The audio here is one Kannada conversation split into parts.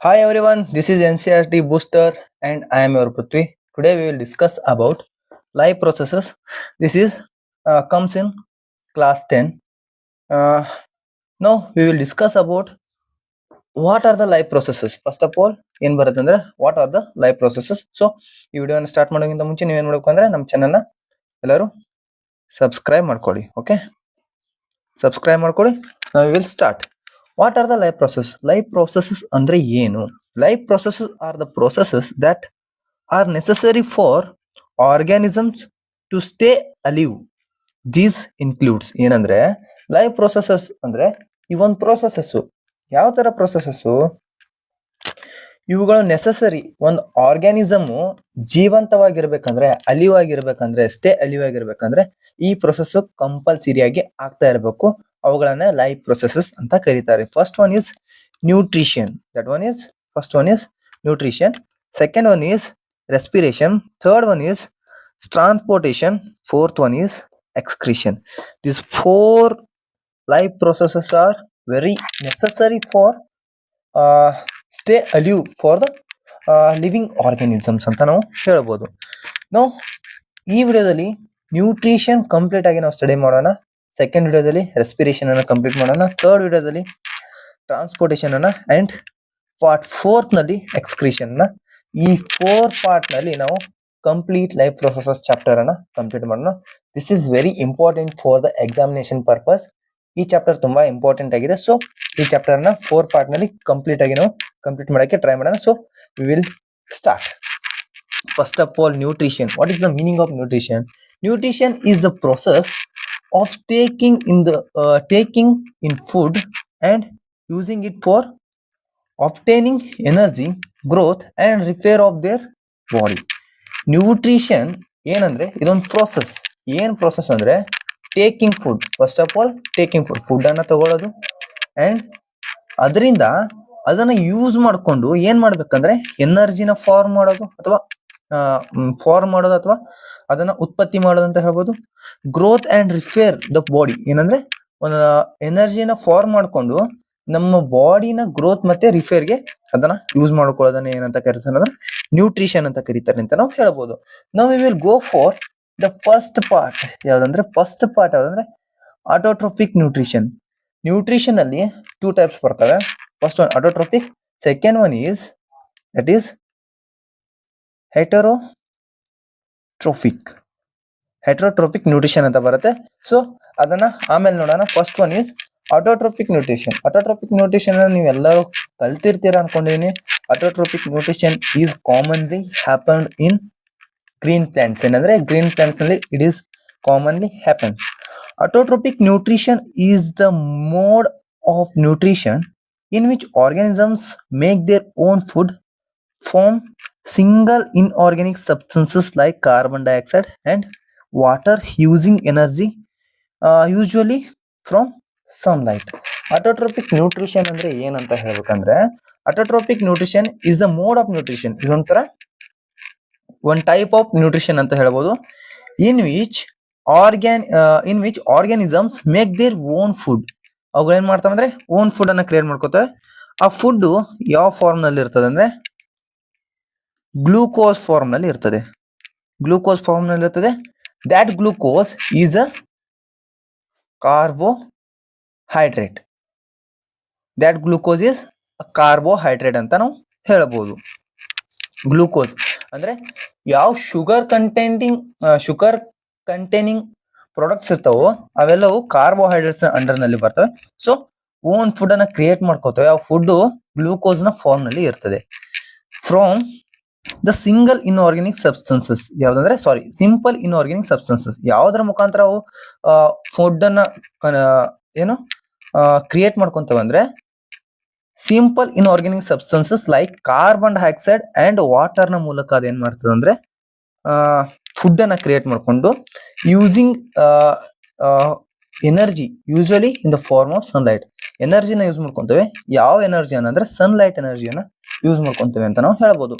Hi everyone, this is NCRT Booster and I am your Prithvi. Today we will discuss about life processes. This is comes in class 10. Uh, now we will discuss about what are the life processes. First of all, ಏನ್ ಬರುತ್ತೆ ಅಂದ್ರೆ what are the life processes. So ಈ ವಿಡಿಯೋನ ಸ್ಟಾರ್ಟ್ ಮಾಡೋಕ್ಕಿಂತ ಮುಂಚೆ ನೀವೇನ್ ಮಾಡಬೇಕು ಅಂದ್ರೆ ನಮ್ಮ ಚಾನಲ್ನ ಎಲ್ಲರೂ ಸಬ್ಸ್ಕ್ರೈಬ್ ಮಾಡ್ಕೊಳ್ಳಿ. ಓಕೆ, ಸಬ್ಸ್ಕ್ರೈಬ್ ಮಾಡ್ಕೊಳ್ಳಿ. ನಾವು will start. What are the life process? Life processes ಅಂದ್ರೆ ಏನು? Life processes are the processes that are necessary for organisms to stay alive. These includes ಏನಂದ್ರೆ ಲೈಫ್ ಪ್ರೊಸೆಸಸ್ ಅಂದ್ರೆ ಈ ಒಂದು ಪ್ರೊಸೆಸಸ್ ಯಾವ ತರ ಪ್ರೊಸೆಸಸ್ ಇವುಗಳು ನೆಸಸರಿ ಒಂದು ಆರ್ಗ್ಯಾನಿಸಮ್ ಜೀವಂತವಾಗಿರ್ಬೇಕಂದ್ರೆ ಅಲಿವ್ ಆಗಿರ್ಬೇಕಂದ್ರೆ ಸ್ಟೇ ಅಲಿವ್ ಆಗಿರ್ಬೇಕಂದ್ರೆ ಈ ಪ್ರೊಸೆಸ್ ಕಂಪಲ್ಸರಿ ಆಗಿ ಆಗ್ತಾ ಇರಬೇಕು. ಅವುಗಳನ್ನ ಲೈಫ್ ಪ್ರೊಸೆಸಸ್ ಅಂತ ಕರೀತಾರೆ. First one is nutrition. That one is first one is nutrition. Second one is respiration. Third one is transportation. Fourth one is excretion. These four life processes are very necessary for stay alive for the living organisms ಅಂತ ನಾವು ಹೇಳ್ಬೋದು. ನಾವು ಈ ವಿಡಿಯೋದಲ್ಲಿ ನ್ಯೂಟ್ರಿಷನ್ ಕಂಪ್ಲೀಟ್ ಆಗಿ ನಾವು ಸ್ಟಡಿ ಮಾಡೋಣ. ಸೆಕೆಂಡ್ ವಿಡಿಯೋದಲ್ಲಿ ರೆಸ್ಪಿರೇಷನ್ ಅನ್ನ ಕಂಪ್ಲೀಟ್ ಮಾಡೋಣ. ಥರ್ಡ್ ವಿಡಿಯೋದಲ್ಲಿ ಟ್ರಾನ್ಸ್ಪೋರ್ಟೇಷನ್ ಅನ್ನ ಅಂಡ್ ಪಾರ್ಟ್ ಫೋರ್ತ್ ನಲ್ಲಿ ಎಕ್ಸ್ಕ್ರೀಷನ್ ನ. ಈ 4 ಪಾರ್ಟ್ ನಲ್ಲಿ ನಾವು ಕಂಪ್ಲೀಟ್ ಲೈಫ್ ಪ್ರೊಸೆಸಸ್ ಚಾಪ್ಟರ್ ಅನ್ನ ಕಂಪ್ಲೀಟ್ ಮಾಡೋಣ. This is very important for the examination purpose. ಈ ಚಾಪ್ಟರ್ ತುಂಬಾ ಇಂಪಾರ್ಟೆಂಟ್ ಆಗಿದೆ. ಸೊ ಈ ಚಾಪ್ಟರ್ ನ 4 ಪಾರ್ಟ್ ನಲ್ಲಿ ಕಂಪ್ಲೀಟ್ ಆಗಿ ನಾವು ಕಂಪ್ಲೀಟ್ ಮಾಡಕ್ಕೆ ಟ್ರೈ ಮಾಡೋಣ. So we will start. First of all, nutrition. What is the meaning of nutrition? Nutrition is the process of taking in food and using it for obtaining energy, growth and repair of their body. Nutrition ಏನಂದ್ರೆ ಇದೊಂದು ಪ್ರೋಸೆಸ್. ಏನ್ ಪ್ರೋಸೆಸ್ ಅಂದ್ರೆ taking food. First of all taking food ಅನ್ನ ತಗೊಳ್ಳೋದು ಅಂಡ್ ಅದರಿಂದ ಅದನ್ನ ಯೂಸ್ ಮಾಡ್ಕೊಂಡು ಏನ್ ಮಾಡ್ಬೇಕಂದ್ರೆ ಎನರ್ಜಿನ ಫಾರ್ಮ್ ಮಾಡೋದು ಅಥವಾ ಅದನ್ನ ಉತ್ಪತ್ತಿ ಮಾಡೋದು ಅಂತ ಹೇಳ್ಬೋದು. Growth and repair the body. ಏನಂದ್ರೆ ಒಂದು ಎನರ್ಜಿನ ಫಾರ್ಮ್ ಮಾಡ್ಕೊಂಡು ನಮ್ಮ ಬಾಡಿನ ಗ್ರೋತ್ ಮತ್ತೆ ರಿಪೇರ್ಗೆ ಅದನ್ನ ಯೂಸ್ ಮಾಡ್ಕೊಳ್ಳೋದನ್ನ ಏನಂತ ಕರೀತಾರೆ ಅಂದ್ರೆ ನ್ಯೂಟ್ರಿಷನ್ ಅಂತ ಕರೀತಾರೆ ಅಂತ ನಾವು ಹೇಳ್ಬೋದು. ನಾವು we will go for the first part. ಯಾವ್ದಂದ್ರೆ ಫಸ್ಟ್ ಪಾರ್ಟ್ ಯಾವ್ದಂದ್ರೆ ಆಟೋಟ್ರೋಪಿಕ್ ನ್ಯೂಟ್ರಿಷನ್. ನ್ಯೂಟ್ರಿಷನ್ ಅಲ್ಲಿ 2 ಟೈಪ್ಸ್ ಬರ್ತವೆ. First one autotrophic, second one is that is heterotrophic nutrition ಅಂತ ಬರುತ್ತೆ. ಸೊ ಅದನ್ನ ಆಮೇಲೆ ನೋಡೋಣ. First one is autotrophic nutrition. Autotrophic nutrition ನೀವು ಎಲ್ಲರೂ ಕಲ್ತಿರ್ತೀರಾ ಅನ್ಕೊಂಡಿದೀನಿ. Autotrophic nutrition is commonly happened in green plants. ಏನಂದ್ರೆ ಗ್ರೀನ್ ಪ್ಲಾಂಟ್ಸ್ ನಲ್ಲಿ it is commonly happens. Autotrophic nutrition is the mode of nutrition in which organisms make there own food from single inorganic substances like carbon dioxide and water using energy usually from sunlight. Autotrophic nutrition ಅಂದ್ರೆ ಏನಂತ ಹೇಳ್ಬೇಕಂದ್ರೆ autotrophic nutrition is a mode of nutrition. ಇದೊಂಥರ one type of nutrition ಅಂತ ಹೇಳ್ಬೋದು in which organisms make their own food. ಅವುಗಳು ಏನ್ ಮಾಡ್ತಾವೆ ಅಂದ್ರೆ ಓನ್ ಫುಡ್ ಅನ್ನ ಕ್ರಿಯೇಟ್ ಮಾಡ್ಕೋತವೆ. ಆ ಫುಡ್ ಯಾವ ಫಾರ್ಮ್ ನಲ್ಲಿ ಇರ್ತದೆ ಅಂದ್ರೆ ಗ್ಲೂಕೋಸ್ ಫಾರ್ಮ್ ನಲ್ಲಿ ಇರ್ತದೆ. That glucose is a carbohydrate. ಅಂತ ನಾವು ಹೇಳಬಹುದು. ಗ್ಲೂಕೋಸ್ ಅಂದ್ರೆ ಯಾವ ಶುಗರ್ ಕಂಟೈನಿಂಗ್ ಪ್ರಾಡಕ್ಟ್ಸ್ ಇರ್ತಾವೋ ಅವೆಲ್ಲವೂ ಕಾರ್ಬೋಹೈಡ್ರೇಟ್ಸ್ ಅಂಡರ್ ನಲ್ಲಿ ಬರ್ತವೆ. ಸೊ ಓನ್ ಫುಡ್ ಅನ್ನ ಕ್ರಿಯೇಟ್ ಮಾಡ್ಕೋತವೆ. ಆ ಫುಡ್ ಗ್ಲೂಕೋಸ್ ನ ಫಾರ್ಮ್ ನಲ್ಲಿ ಇರ್ತದೆ. From the simple inorganic substances. ಯಾವ್ದ್ರ ಮುಖಾಂತರ ಅವು ಫುಡ್ ಅನ್ನ ಕ್ರಿಯೇಟ್ ಮಾಡ್ಕೊಂತವೆ ಅಂದ್ರೆ simple inorganic substances like carbon dioxide and water ನ ಮೂಲಕ ಅದೇನ್ ಮಾಡ್ತದೆ ಅಂದ್ರೆ ಫುಡ್ ಅನ್ನ ಕ್ರಿಯೇಟ್ ಮಾಡ್ಕೊಂಡು using energy usually in the form of sunlight. ಎನರ್ಜಿನ ಯೂಸ್ ಮಾಡ್ಕೊಂತೇವೆ. ಯಾವ ಎನರ್ಜಿ ಅಂದ್ರೆ ಸನ್ಲೈಟ್ ಎನರ್ಜಿಯನ್ನ ಯೂಸ್ ಮಾಡ್ಕೊಂತೇವೆ ಅಂತ ನಾವು ಹೇಳ್ಬೋದು.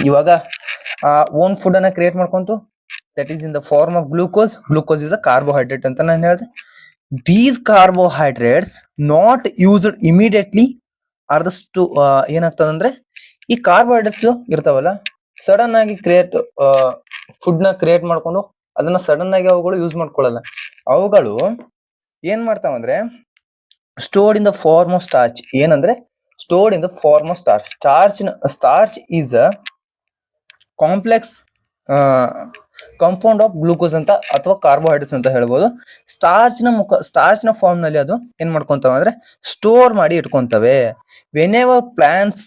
ಇವಾಗ ಓನ್ ಫುಡ್ ಅನ್ನ ಕ್ರಿಯೇಟ್ ಮಾಡ್ಕೊಂತು that is in the form of glucose is a carbohydrate ಅಂತ ನಾನು ಹೇಳಿದೆ. These carbohydrates not used immediately ಆದಷ್ಟು ಏನಾಗ್ತದಂದ್ರೆ ಈ ಕಾರ್ಬೋಹೈಡ್ರೇಟ್ಸ್ ಇರ್ತಾವಲ್ಲ, ಸಡನ್ ಆಗಿ ಫುಡ್ ನ ಕ್ರಿಯೇಟ್ ಮಾಡ್ಕೊಂಡು ಅದನ್ನ ಸಡನ್ ಆಗಿ ಅವುಗಳು ಯೂಸ್ ಮಾಡ್ಕೊಳ್ಳಲ್ಲ. ಅವುಗಳು ಏನ್ ಮಾಡ್ತಾವಂದ್ರೆ stored in the form of starch. ಏನಂದ್ರೆ stored in the form of starch. Starch is a complex compound of glucose ಅಂತ ಅಥವಾ ಕಾರ್ಬೋಹೈಡ್ರೇಟ್ಸ್ ಅಂತ ಹೇಳ್ಬೋದು. ಸ್ಟಾರ್ಚ್ ನ ಫಾರ್ಮ್ ನಲ್ಲಿ ಅದು ಏನ್ ಮಾಡ್ಕೊಂತಾವ ಅಂದ್ರೆ ಸ್ಟೋರ್ ಮಾಡಿ ಇಟ್ಕೊಂತವೆ. Whenever plants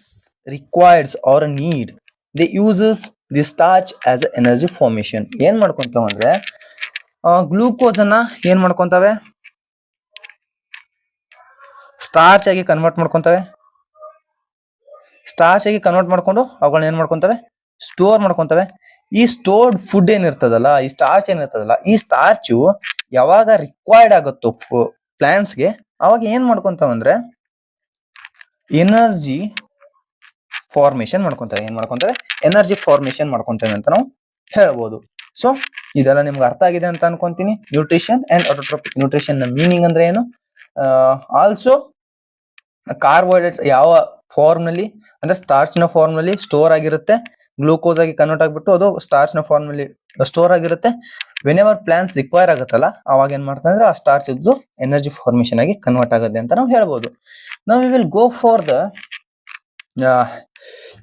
requires or need they uses the starch as a energy formation. ಏನ್ ಮಾಡ್ಕೊಂತಾವ ಅಂದ್ರೆ ಗ್ಲೂಕೋಸ್ ಅನ್ನ ಏನ್ ಮಾಡ್ಕೊಂತವೆ, ಸ್ಟಾರ್ಚ್ ಆಗಿ ಕನ್ವರ್ಟ್ ಮಾಡ್ಕೊಂತವೆ. ಸ್ಟಾರ್ಚ್ ಆಗಿ ಕನ್ವರ್ಟ್ ಮಾಡ್ಕೊಂಡು ಅವುಗಳನ್ನ ಏನ್ ಮಾಡ್ಕೊಂತವೆ, ಸ್ಟೋರ್ ಮಾಡ್ಕೊಂತವೆ. ಈ ಸ್ಟೋರ್ಡ್ ಫುಡ್ ಏನಿರ್ತದಲ್ಲ, ಈ ಸ್ಟಾರ್ಚ್ ಏನಿರ್ತದಲ್ಲ, ಈ ಸ್ಟಾರ್ಚು ಯಾವಾಗ ರಿಕ್ವೈರ್ಡ್ ಆಗುತ್ತೋ ಪ್ಲಾಂಟ್ಸ್ಗೆ, ಅವಾಗ ಏನ್ ಮಾಡ್ಕೊಂತಾವಂದ್ರೆ ಎನರ್ಜಿ ಫಾರ್ಮೇಶನ್ ಮಾಡ್ಕೊಂತವೆ. ಏನ್ ಮಾಡ್ಕೊಂತವೆ, ಎನರ್ಜಿ ಫಾರ್ಮೇಶನ್ ಮಾಡ್ಕೊಂತವೆ ಅಂತ ನಾವು ಹೇಳ್ಬೋದು. ಸೊ ಇದೆಲ್ಲ ನಿಮ್ಗೆ ಅರ್ಥ ಆಗಿದೆ ಅಂತ ಅನ್ಕೊಂತೀನಿ. Nutrition and autotrophic. ನ್ಯೂಟ್ರಿಷನ್ ನ ಮೀನಿಂಗ್ ಅಂದ್ರೆ ಏನು, ಆಲ್ಸೋ ಕಾರ್ಬೋಹೈಡ್ರೇಟ್ಸ್ ಯಾವ ಫಾರ್ಮ್ ನಲ್ಲಿ ಅಂದ್ರೆ ಸ್ಟಾರ್ಚ್ ನ ಫಾರ್ಮ್ ನಲ್ಲಿ ಸ್ಟೋರ್ ಆಗಿರುತ್ತೆ, ಗ್ಲೂಕೋಸ್ ಆಗಿ ಕನ್ವರ್ಟ್ ಆಗ್ಬಿಟ್ಟು ಅದು ಸ್ಟಾರ್ಚ್ ನ ಫಾರ್ಮ್ ನಲ್ಲಿ ಸ್ಟೋರ್ ಆಗಿರುತ್ತೆ. ವೆನ್ ಎವರ್ ಪ್ಲಾಂಟ್ಸ್ ರಿಕ್ವೈರ್ ಆಗುತ್ತಲ್ಲ, ಅವಾಗ ಏನ್ ಮಾಡ್ತಾರೆ ಅಂದ್ರೆ ಆ ಸ್ಟಾರ್ಚ್ ಇದ್ದು ಎನರ್ಜಿ ಫಾರ್ಮೇಶನ್ ಆಗಿ ಕನ್ವರ್ಟ್ ಆಗುತ್ತೆ ಅಂತ ನಾವು ಹೇಳ್ಬೋದು. ನಾವು we will go for the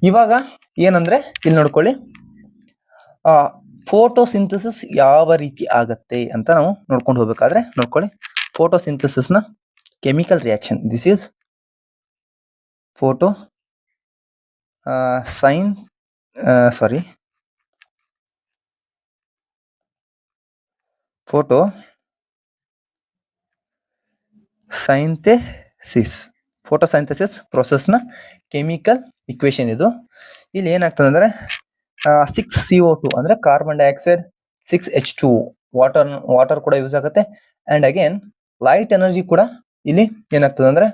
ಇವಾಗ ಏನಂದ್ರೆ ಇಲ್ಲಿ ನೋಡ್ಕೊಳ್ಳಿ, ಫೋಟೋಸಿಂಥಸಿಸ್ ಯಾವ ರೀತಿ ಆಗತ್ತೆ ಅಂತ ನಾವು ನೋಡ್ಕೊಂಡು ಹೋಗ್ಬೇಕಾದ್ರೆ ನೋಡ್ಕೊಳ್ಳಿ. ಫೋಟೋಸಿಂಥಸಿಸ್ ನ chemical reaction. This is photo photosynthesis process ನ ಕೆಮಿಕಲ್ ಇಕ್ವೇಶನ್ ಇದು. ಇಲ್ಲಿ ಏನಾಗ್ತದೆ ಅಂದ್ರೆ 6CO2 ಅಂದ್ರೆ ಕಾರ್ಬನ್ ಡೈಆಕ್ಸೈಡ್, 6H2 ವಾಟರ್ ಕೂಡ ಯೂಸ್ ಆಗುತ್ತೆ. ಅಂಡ್ ಅಗೇನ್ ಲೈಟ್ ಎನರ್ಜಿ ಕೂಡ ಇಲ್ಲಿ ಏನಾಗ್ತದೆ ಅಂದ್ರೆ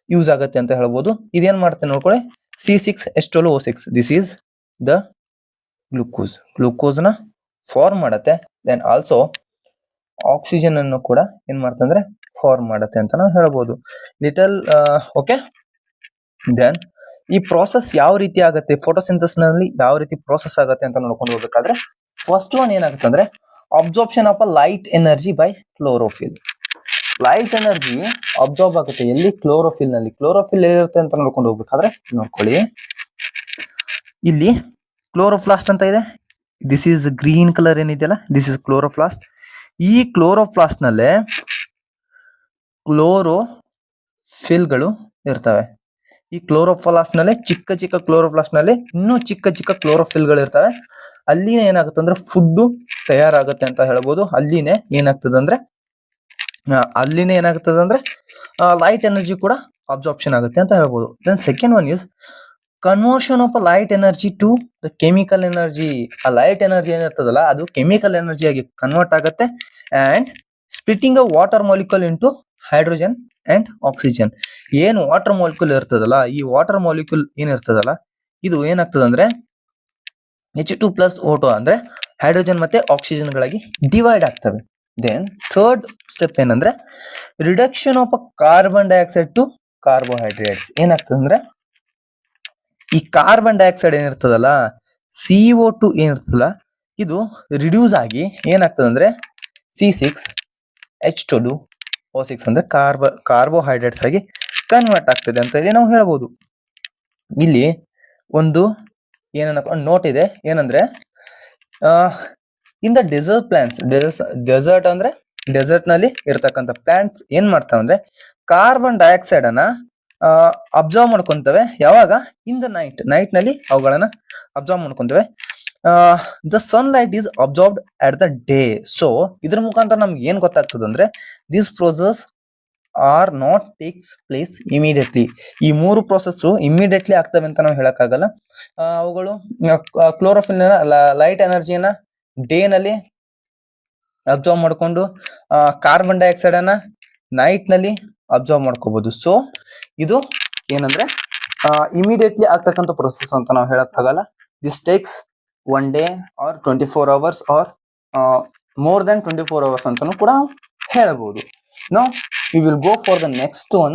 ಯೂಸ್ ಆಗುತ್ತೆ ಅಂತ ಹೇಳ್ಬೋದು. ಇದೇನ್ ಮಾಡುತ್ತೆ ನೋಡ್ಕೊಳ್ಳಿ, C6H12O6. This is the glucose ನ ಫಾರ್ಮ್ ಮಾಡುತ್ತೆ. ದೆನ್ ಆಲ್ಸೋ ಆಕ್ಸಿಜನ್ ಅನ್ನು ಕೂಡ ಏನ್ ಮಾಡ್ತಂದ್ರೆ ಫಾರ್ಮ್ ಮಾಡುತ್ತೆ ಅಂತ ನಾವು ಹೇಳ್ಬೋದು. ಓಕೆ. ದೆನ್ ಈ ಪ್ರಾಸೆಸ್ ಯಾವ ರೀತಿ ಆಗುತ್ತೆ, ಫೋಟೋಸಿಂಥಸಿಸ್ ನಲ್ಲಿ ಯಾವ ರೀತಿ ಪ್ರಾಸೆಸ್ ಆಗುತ್ತೆ ಅಂತ ನೋಡ್ಕೊಂಡು ಹೋಗ್ಬೇಕಾದ್ರೆ ಫಸ್ಟ್ ಒನ್ ಏನಾಗುತ್ತೆ ಅಂದ್ರೆ absorption of a light energy by chlorophyll. Light energy absorb ಆಗುತ್ತೆ ಎಲ್ಲಿ, ಕ್ಲೋರೋಫಿಲ್ ನಲ್ಲಿ. ಕ್ಲೋರೋಫಿಲ್ ಎಲ್ಲಿರುತ್ತೆ ಅಂತ ನೋಡ್ಕೊಂಡು ಹೋಗ್ಬೇಕಾದ್ರೆ ನೋಡ್ಕೊಳ್ಳಿ, ಇಲ್ಲಿ ಕ್ಲೋರೋಪ್ಲಾಸ್ಟ್ ಅಂತ ಇದೆ. ದಿಸ್ ಈಸ್ ಗ್ರೀನ್ ಕಲರ್ ಏನಿದೆಯಲ್ಲ, ದಿಸ್ ಇಸ್ ಕ್ಲೋರೋಪ್ಲಾಸ್ಟ್. ಈ ಕ್ಲೋರೋಪ್ಲಾಸ್ಟ್ ನಲ್ಲೇ ಕ್ಲೋರೋಫಿಲ್ ಗಳು ಇರ್ತವೆ. ಈ ಕ್ಲೋರೋಪ್ಲಾಸ್ಟ್ ನಲ್ಲಿ ಚಿಕ್ಕ ಕ್ಲೋರೋಪ್ಲಾಸ್ಟ್ ನಲ್ಲಿ ಇನ್ನೂ ಚಿಕ್ಕ ಕ್ಲೋರೋಫಿಲ್ ಗಳು ಇರ್ತವೆ. ಅಲ್ಲಿನೇ ಏನಾಗುತ್ತೆ ಅಂದ್ರೆ ಫುಡ್ ತಯಾರಾಗುತ್ತೆ ಅಂತ ಹೇಳ್ಬೋದು. ಅಲ್ಲಿನೇ ಏನಾಗ್ತದೆ ಅಂದ್ರೆ ಲೈಟ್ ಎನರ್ಜಿ ಕೂಡ ಅಬ್ಸಾರ್ಪ್ಷನ್ ಆಗುತ್ತೆ ಅಂತ ಹೇಳ್ಬೋದು. Then second one is conversion of a light energy to the chemical energy. ಆ ಲೈಟ್ ಎನರ್ಜಿ ಏನಿರ್ತದಲ್ಲ ಅದು ಕೆಮಿಕಲ್ ಎನರ್ಜಿ ಆಗಿ ಕನ್ವರ್ಟ್ ಆಗುತ್ತೆ. And splitting a water molecule into hydrogen and oxygen. ಏನು ವಾಟರ್ ಮಾಲಿಕ್ಯೂಲ್ ಇರ್ತದಲ್ಲ, ಈ ವಾಟರ್ ಮಾಲಿಕ್ಯೂಲ್ ಏನಿರ್ತದಲ್ಲ ಇದು ಏನಾಗ್ತದೆ ಅಂದ್ರೆ H2+O2 ಅಂದ್ರೆ ಹೈಡ್ರೋಜನ್ ಮತ್ತೆ ಆಕ್ಸಿಜನ್ ಗಳಾಗಿ ಡಿವೈಡ್ ಆಗ್ತವೆ. ದೆನ್ ಥರ್ಡ್ ಸ್ಟೆಪ್ ಏನಂದ್ರೆ reduction of a carbon dioxide to carbohydrates. ಏನಾಗ್ತದೆ ಅಂದ್ರೆ ಈ ಕಾರ್ಬನ್ ಡೈಆಕ್ಸೈಡ್ ಏನಿರ್ತದಲ್ಲ, CO2 ಏನಿರ್ತದಲ್ಲ, ಇದು ರಿಡ್ಯೂಸ್ ಆಗಿ ಏನಾಗ್ತದೆ ಅಂದ್ರೆ C6H12O6 ಅಂದ್ರೆ ಕಾರ್ಬೋಹೈಡ್ರೇಟ್ಸ್ ಆಗಿ ಕನ್ವರ್ಟ್ ಆಗ್ತದೆ ಅಂತ ಹೇಳಿ ನಾವು ಹೇಳ್ಬೋದು. ಇಲ್ಲಿ ಒಂದು ನೋಟ್ ಇದೆ, ಏನಂದ್ರೆ in the desert plants, desert ಅಂದ್ರೆ ಡೆಸರ್ಟ್ ನಲ್ಲಿ ಇರ್ತಕ್ಕಂಥ ಪ್ಲಾಂಟ್ಸ್ ಏನ್ ಮಾಡ್ತಾವ ಅಂದ್ರೆ ಕಾರ್ಬನ್ ಡೈಆಕ್ಸೈಡ್ ಅನ್ನ ಅಬ್ಸರ್ವ್ ಮಾಡ್ಕೊಂತವೆ. ಯಾವಾಗ, ಇನ್ ದ ನೈಟ್ ನಲ್ಲಿ ಅವುಗಳನ್ನ ಅಬ್ಸರ್ವ್ ಮಾಡ್ಕೊಂತವೆ. The sunlight is absorbed at the day. So ಇದ್ರ ಮುಖಾಂತರ ನಮ್ಗೆ ಏನ್ ಗೊತ್ತಾಗ್ತದೆ ಅಂದ್ರೆ this process are not takes place immediately. ಈ ಮೂರು ಪ್ರೋಸೆಸ್ ಇಮಿಡಿಯೇಟ್ಲಿ ಆಗ್ತವೆ ಅಂತ ನಾವು ಹೇಳಕ್ಕಾಗಲ್ಲ. ಅವುಗಳು ಕ್ಲೋರೋಫಿಲ್ ಲೈಟ್ ಎನರ್ಜಿಯನ್ನ ಡೇ ನಲ್ಲಿ ಅಬ್ಸರ್ವ್ ಮಾಡ್ಕೊಂಡು ಕಾರ್ಬನ್ ಡೈಆಕ್ಸೈಡ್ ಅನ್ನ ನೈಟ್ ನಲ್ಲಿ ಅಬ್ಸರ್ವ್ ಮಾಡ್ಕೋಬಹುದು. ಸೊ ಇದು ಏನಂದ್ರೆ ಇಮಿಡಿಯೇಟ್ಲಿ ಆಗ್ತಕ್ಕಂಥ ಪ್ರೊಸೆಸ್ ಅಂತ ನಾವು ಹೇಳಕ್ಕಾಗಲ್ಲ. This takes 1 day or 24 hours or more than 24 hours ಅಂತಾನು ಕೂಡ ಹೇಳಬಹುದು. Now we will go for the next one.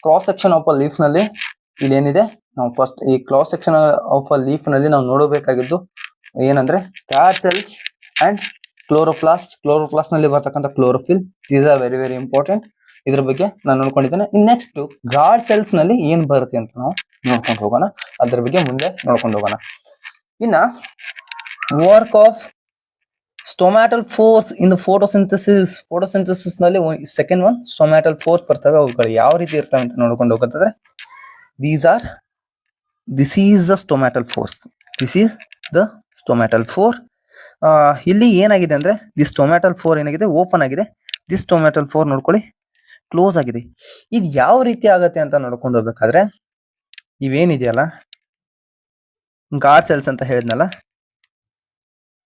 Cross section of a leaf ನಲ್ಲಿ ಇಲ್ಲಿ ಏನಿದೆ, ನಾವು ಫಸ್ಟ್ ಈ cross section of a leaf ನಲ್ಲಿ ನಾವು ನೋಡಬೇಕಾಗಿದ್ದು ಏನಂದ್ರೆ ಗಾರ್ಡ್ ಸೆಲ್ಸ್ ಅಂಡ್ ಕ್ಲೋರೋಪ್ಲಾಸ್ಟ್ ನಲ್ಲಿ ಬರ್ತಕ್ಕಂಥ chlorophyll, these are very very important. ಇದ್ರ ಬಗ್ಗೆ ನಾನು ನೋಡ್ಕೊಂಡಿದ್ದೇನೆ. ನೆಕ್ಸ್ಟ್ ಗಾರ್ಡ್ ಸೆಲ್ಸ್ ನಲ್ಲಿ ಏನ್ ಬರುತ್ತೆ ಅಂತ ನಾವು ನೋಡ್ಕೊಂಡು ಹೋಗೋಣ. ಅದ್ರ ಬಗ್ಗೆ ಮುಂದೆ ನೋಡ್ಕೊಂಡು ಹೋಗೋಣ. ಇನ್ನ work of stomatal pores in photosynthesis ನಲ್ಲಿ ಸೆಕೆಂಡ್ ಒನ್ ಸ್ಟೊಮ್ಯಾಟಲ್ ಫೋರ್ಸ್ ಬರ್ತವೆ. ಅವುಗಳು ಯಾವ ರೀತಿ ಇರ್ತವೆ ಅಂತ ನೋಡ್ಕೊಂಡು ಹೋಗೋದಾದ್ರೆ this is the stomatal pore. ಇಲ್ಲಿ ಏನಾಗಿದೆ ಅಂದ್ರೆ ದಿಸ್ ಸ್ಟೊಮ್ಯಾಟಲ್ ಫೋರ್ ಏನಾಗಿದೆ, ಓಪನ್ ಆಗಿದೆ. ದಿಸ್ ಸ್ಟೊಮ್ಯಾಟಲ್ ಫೋರ್ ನೋಡ್ಕೊಳ್ಳಿ ಕ್ಲೋಸ್ ಆಗಿದೆ. ಇದು ಯಾವ ರೀತಿ ಆಗತ್ತೆ ಅಂತ ನೋಡ್ಕೊಂಡು ಹೋಗ್ಬೇಕಾದ್ರೆ ಇವೇನಿದೆಯಲ್ಲ ಗಾರ್ಡ್ ಸೆಲ್ಸ್ ಅಂತ ಹೇಳಿದ್ನಲ್ಲ,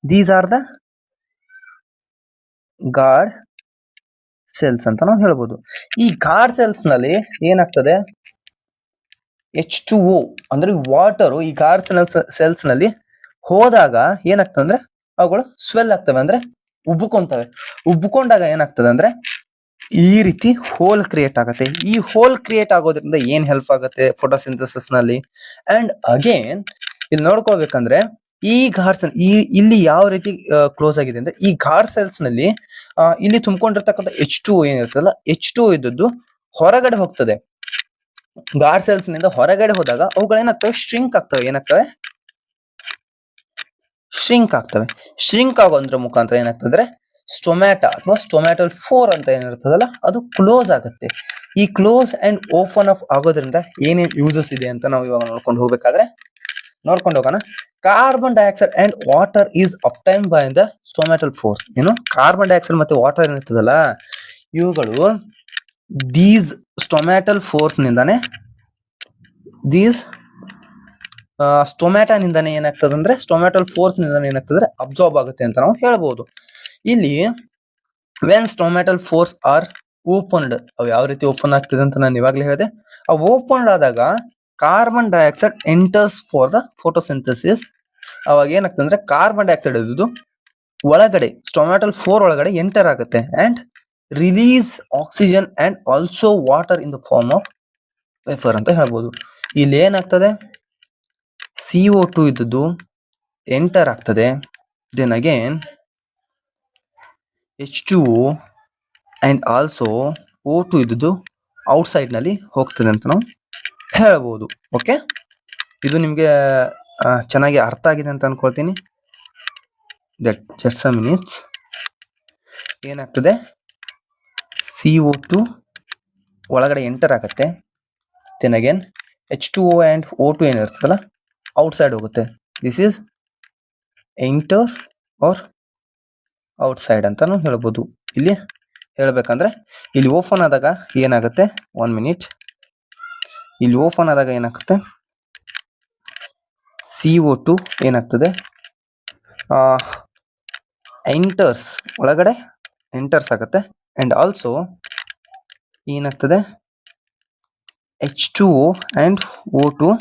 these are the guard cells ಅಂತ ನಾವು ಹೇಳ್ಬೋದು. ಈ ಗಾರ್ಡ್ ಸೆಲ್ಸ್ ನಲ್ಲಿ ಏನಾಗ್ತದೆ, H2O ಅಂದ್ರೆ ವಾಟರ್ ಈ ಗಾರ್ಡ್ ಸೆಲ್ಸ್ ನಲ್ಲಿ ಹೋದಾಗ ಏನಾಗ್ತದೆ ಅಂದ್ರೆ ಅವುಗಳು ಸ್ವೆಲ್ ಆಗ್ತವೆ, ಅಂದ್ರೆ ಉಬ್ಬಿಕೊಂಡಾಗ ಏನಾಗ್ತದೆ ಅಂದ್ರೆ ಈ ರೀತಿ ಹೋಲ್ ಕ್ರಿಯೇಟ್ ಆಗುತ್ತೆ. ಈ ಹೋಲ್ ಕ್ರಿಯೇಟ್ ಆಗೋದ್ರಿಂದ ಏನ್ ಹೆಲ್ಪ್ ಆಗುತ್ತೆ ಫೋಟೋಸಿಂಥಸಿಸ್ ನಲ್ಲಿ. ಅಂಡ್ ಅಗೇನ್ ಇಲ್ಲಿ ನೋಡ್ಕೋಬೇಕಂದ್ರೆ ಈ ಗಾರ್ಡ್ ಸೆಲ್ ಇಲ್ಲಿ ಯಾವ ರೀತಿ ಕ್ಲೋಸ್ ಆಗಿದೆ ಅಂದ್ರೆ ಈ ಗಾರ್ಡ್ ಸೆಲ್ಸ್ ನಲ್ಲಿ ಇಲ್ಲಿ ತುಂಬಿಕೊಂಡಿರ್ತಕ್ಕಂಥ H2O ಏನಿರ್ತದಲ್ಲ, H2O ಇದ್ದದ್ದು ಹೊರಗಡೆ ಹೋಗ್ತದೆ. ಗಾರ್ಡ್ ಸೆಲ್ಸ್ ನಿಂದ ಹೊರಗಡೆ ಹೋದಾಗ ಅವುಗಳು ಏನಾಗ್ತವೆ, ಶ್ರಿಂಕ್ ಆಗ್ತವೆ. ಶ್ರಿಂಕ್ ಆಗೋದ್ರ ಮುಖಾಂತರ ಏನಾಗ್ತದ್ರೆ ಸ್ಟೊಮ್ಯಾಟಾ ಅಥವಾ ಸ್ಟೊಮ್ಯಾಟಲ್ ಫೋರ್ ಅಂತ ಏನಿರ್ತದಲ್ಲ ಅದು ಕ್ಲೋಸ್ ಆಗುತ್ತೆ. ಈ ಕ್ಲೋಸ್ ಅಂಡ್ ಓಪನ್ ಆಫ್ ಆಗೋದ್ರಿಂದ ಏನೇನ್ ಯೂಸಸ್ ಇದೆ ಅಂತ ನಾವು ಇವಾಗ ನೋಡ್ಕೊಂಡು ಹೋಗೋಣ. Carbon dioxide and water is obtain by the stomatal pores. ಏನು ಕಾರ್ಬನ್ ಡೈಆಕ್ಸೈಡ್ ಮತ್ತೆ ವಾಟರ್ ಏನಿರ್ತದಲ್ಲ ಇವುಗಳು ದೀಸ್ ಸ್ಟೊಮ್ಯಾಟಲ್ ಫೋರ್ಸ್ ನಿಂದಾನೆ ಸ್ಟೊಮ್ಯಾಟಾ ನಿಂದಾನೆ ಏನಾಗ್ತದೆ ಅಂದ್ರೆ ಸ್ಟೊಮ್ಯಾಟಲ್ ಫೋರ್ಸ್ ನಿಂದಾನೆ ಏನಾಗ್ತದೆ ಅಬ್ಸಾರ್ಬ್ ಆಗುತ್ತೆ ಅಂತ ನಾವು ಹೇಳ್ಬೋದು. ಇಲ್ಲಿ ವೆನ್ ಸ್ಟೊಮ್ಯಾಟಲ್ ಫೋರ್ಸ್ ಆರ್ ಓಪನ್ಡ್, ಅವು ಯಾವ ರೀತಿ ಓಪನ್ ಆಗ್ತದೆ ಅಂತ ನಾನು ಇವಾಗಲೇ ಹೇಳಿದೆ. ಅವು ಓಪನ್ ಆದಾಗ carbon dioxide enters for the photosynthesis. ಅವಾಗ ಏನಾಗ್ತದೆ ಅಂದ್ರೆ ಕಾರ್ಬನ್ ಡೈಆಕ್ಸೈಡ್ ಇದ್ದು ಒಳಗಡೆ ಸ್ಟೊಮ್ಯಾಟಲ್ ಫೋರ್ ಒಳಗಡೆ ಎಂಟರ್ ಆಗುತ್ತೆ and release oxygen and also water in the form of vapour ಅಂತ ಹೇಳ್ಬೋದು. ಇಲ್ಲಿ ಏನಾಗ್ತದೆ, CO2 ಇದ್ದದ್ದು ಎಂಟರ್ ಆಗ್ತದೆ, then again H2O and also O2 ಇದ್ದದ್ದು ಔಟ್ಸೈಡ್ ನಲ್ಲಿ ಹೋಗ್ತದೆ ಅಂತ ನಾವು ಹೇಳ್ಬೋದು. ಓಕೆ, ಇದು ನಿಮ್ಗೆ ಚೆನ್ನಾಗಿ ಅರ್ಥ ಆಗಿದೆ ಅಂತ ಅನ್ಕೊಳ್ತೀನಿ. Just minutes. ಏನಾಗ್ತದೆ, CO2 ಒಳಗಡೆ ಎಂಟರ್ ಆಗುತ್ತೆ, then again H2O and O2 ಏನಿರ್ತದಲ್ಲ ಔಟ್ಸೈಡ್ ಹೋಗುತ್ತೆ. This is enter or outside ಅಂತ ನಾವು ಹೇಳ್ಬೋದು. ಇಲ್ಲಿ ಹೇಳ್ಬೇಕಂದ್ರೆ ಇಲ್ಲಿ ಓಪನ್ ಆದಾಗ ಏನಾಗುತ್ತೆ, 1 ಮಿನಿಟ್. ಇಲ್ಲಿ ಓಪನ್ ಆದಾಗ ಏನಾಗುತ್ತೆ, CO2 ಏನಾಗ್ತದೆ ಎಂಟರ್ಸ್, ಒಳಗಡೆ ಎಂಟರ್ಸ್ ಆಗುತ್ತೆ ಅಂಡ್ ಆಲ್ಸೋ ಏನಾಗ್ತದೆ H2O and O2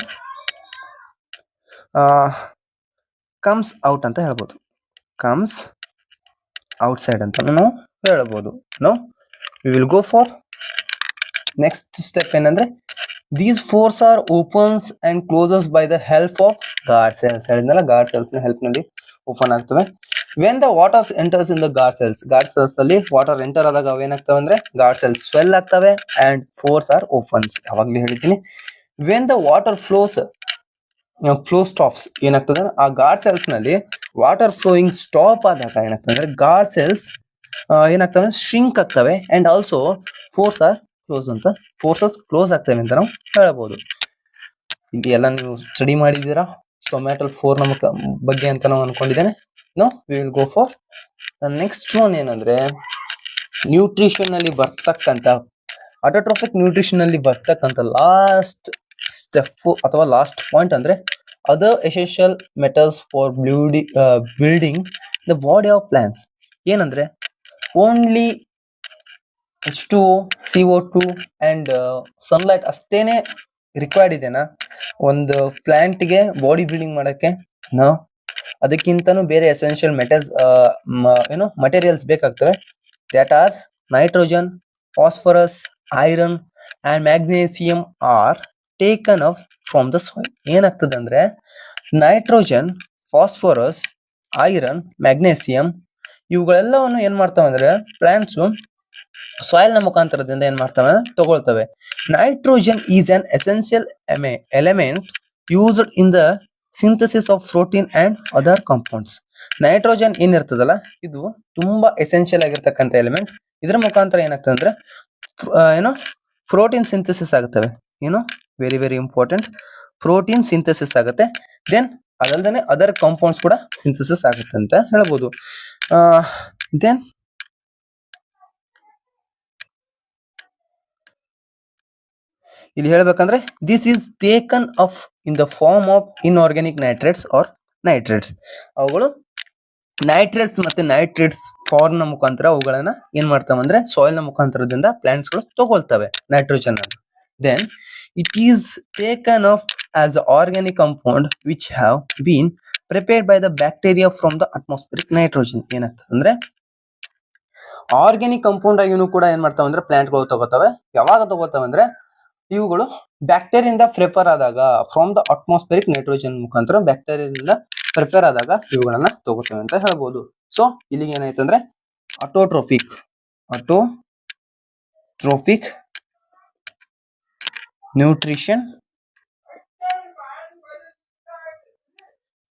comes out ಅಂತ ಹೇಳ್ಬೋದು, ಕಮ್ಸ್ ಔಟ್ಸೈಡ್ ಅಂತ ನಾವು ಹೇಳ್ಬೋದು. Now we will go for next step. ಏನಂದ್ರೆ these pores are opens and closes by the help of guard cells. ಹೇಳಿದ್ನಲ್ಲ ಗಾರ್ಡ್ ಸೆಲ್ಸ್ ನ ಹೆಲ್ಪ್ ನಲ್ಲಿ ಓಪನ್ ಆಗ್ತವೆ. When the water enters in the guard cells ಅಲ್ಲಿ ವಾಟರ್ ಎಂಟರ್ ಆದಾಗ ಅವೇನಾಗ್ತವೆ ಅಂದ್ರೆ ಗಾರ್ಡ್ ಸೆಲ್ಸ್ ಸ್ವೆಲ್ ಆಗ್ತವೆ ಅಂಡ್ ಫೋರ್ಸ್ ಆರ್ ಓಪನ್ಸ್. ಯಾವಾಗ್ಲೂ ಹೇಳಿದ್ದೀನಿ, when the water flow stops ಏನಾಗ್ತದೆ, ಆ ಗಾರ್ಡ್ ಸೆಲ್ಸ್ ನಲ್ಲಿ ವಾಟರ್ ಫ್ಲೋಯಿಂಗ್ ಸ್ಟಾಪ್ ಆದಾಗ ಏನಾಗ್ತದೆ ಅಂದ್ರೆ ಗಾರ್ಡ್ ಸೆಲ್ಸ್ ಏನಾಗ್ತವೆ, ಶ್ರಿಂಕ್ ಆಗ್ತವೆ ಅಂಡ್ ಆಲ್ಸೋ ಫೋರ್ಸಸ್ ಕ್ಲೋಸ್ ಆಗ್ತವೆ ಅಂತ ನಾವು ಹೇಳಬಹುದು. ಇಲ್ಲಿ ಎಲ್ಲ ನೀವು ಸ್ಟಡಿ ಮಾಡಿದ್ದೀರಾ ಸ್ಟೊಮ್ಯಾಟಲ್ ಫೋರ್ ಬಗ್ಗೆ ಅಂತ ನಾವು ಅನ್ಕೊಂಡಿದ್ದೇನೆ. Now we will go for the next one. ಏನಂದ್ರೆ ನ್ಯೂಟ್ರಿಷನ್ ನಲ್ಲಿ ಬರ್ತಕ್ಕಂತ ಆಟೋಟ್ರೋಫಿಕ್ ನ್ಯೂಟ್ರಿಷನ್ ನಲ್ಲಿ ಬರ್ತಕ್ಕಂತ ಲಾಸ್ಟ್ ಸ್ಟೆಪ್ ಅಥವಾ ಲಾಸ್ಟ್ ಪಾಯಿಂಟ್ ಅಂದ್ರೆ other essential metals for building the body of plants. ಏನಂದ್ರೆ only H2O, CO2 and sunlight ಅಷ್ಟೇನೆ ರಿಕ್ವೈರ್ಡ್ ಇದೆನಾ ಒಂದು ಪ್ಲಾಂಟ್ಗೆ ಬಾಡಿ ಬಿಲ್ಡಿಂಗ್ ಮಾಡಕ್ಕೆ? ನೋ, ಅದಕ್ಕಿಂತನೂ ಬೇರೆ ಎಸೆನ್ಷಿಯಲ್ ಮಟೀರಿಯಲ್ಸ್ ಬೇಕಾಗ್ತವೆ. That are nitrogen, phosphorus, iron and magnesium are taken up from the soil. ಏನಾಗ್ತದೆ ಅಂದ್ರೆ ನೈಟ್ರೋಜನ್, ಫಾಸ್ಫರಸ್, ಐರನ್, ಮ್ಯಾಗ್ನೇಸಿಯಂ ಇವುಗಳೆಲ್ಲವನ್ನು ಏನ್ ಮಾಡ್ತಾವ ಅಂದ್ರೆ ಪ್ಲಾಂಟ್ಸ್ ಸಾಯಿಲ್ ನ ಮುಖಾಂತರದಿಂದ ಏನ್ ಮಾಡ್ತವೆ, ತಗೊಳ್ತವೆ. Nitrogen is an essential element used in the synthesis of protein and other compounds. Nitrogen ಏನಿರ್ತದಲ್ಲ ಇದು ತುಂಬಾ ಎಸೆನ್ಷಿಯಲ್ ಆಗಿರ್ತಕ್ಕಂಥ ಎಲಿಮೆಂಟ್. ಇದ್ರ ಮುಖಾಂತರ ಏನಾಗ್ತದೆ ಅಂದ್ರೆ ಏನೋ ಪ್ರೋಟೀನ್ ಸಿಂಥಸಿಸ್ ಆಗುತ್ತವೆ. ಏನು very very important, protein synthesis ಆಗುತ್ತೆ. ದೆನ್ ಅದಲ್ದೇನೆ ಅದರ್ ಕಾಂಪೌಂಡ್ಸ್ ಕೂಡ ಸಿಂಥಸಿಸ್ ಆಗುತ್ತೆ ಅಂತ ಹೇಳ್ಬೋದು. ದೆನ್ ಇಲ್ಲಿ ಹೇಳ್ಬೇಕಂದ್ರೆ this is taken up in the form of inorganic nitrates or nitrates. ಅವುಗಳು ನೈಟ್ರೇಟ್ಸ್ ಮತ್ತೆ ನೈಟ್ರೇಟ್ಸ್ ಫಾರ್ಮ್ ನ ಮುಖಾಂತರ ಅವುಗಳನ್ನ ಏನ್ ಮಾಡ್ತಾವ ಅಂದ್ರೆ ಸಾಯಿಲ್ ನ ಮುಖಾಂತರದಿಂದ ಪ್ಲಾಂಟ್ಸ್ ಗಳು ತಗೊಳ್ತವೆ ನೈಟ್ರೋಜನ್ ಅನ್ನು. Then it is taken up as organic compound which have been prepared by the bacteria from the atmospheric nitrogen. ಏನಾಗ್ತದೆ ಅಂದ್ರೆ ಆರ್ಗ್ಯಾನಿಕ್ ಕಾಂಪೌಂಡ್ ಆಗಿನೂ ಕೂಡ ಏನ್ ಮಾಡ್ತಾವ ಅಂದ್ರೆ ಪ್ಲಾಂಟ್ ಗಳು ತಗೋತಾವೆ. ಯಾವಾಗ ತಗೋತಾವೆ ಅಂದ್ರೆ ಇವುಗಳು ಬ್ಯಾಕ್ಟೀರಿಯಿಂದ ಪ್ರಿಪೇರ್ ಆದಾಗ, ಫ್ರಮ್ ದ ಅಟ್ಮಾಸ್ಫಿರಿಕ್ ನೈಟ್ರೋಜನ್ ಮುಖಾಂತರ ಬ್ಯಾಕ್ಟೀರಿಯಾದಿಂದ ಪ್ರಿಪೇರ್ ಆದಾಗ ಇವುಗಳನ್ನ ತಗೋತೇವೆ ಅಂತ ಹೇಳ್ಬೋದು. ಸೊ ಇಲ್ಲಿಗೆ ಏನಾಯ್ತಂದ್ರೆ ಅಟೋಟ್ರೋಪಿಕ್ ನ್ಯೂಟ್ರಿಷನ್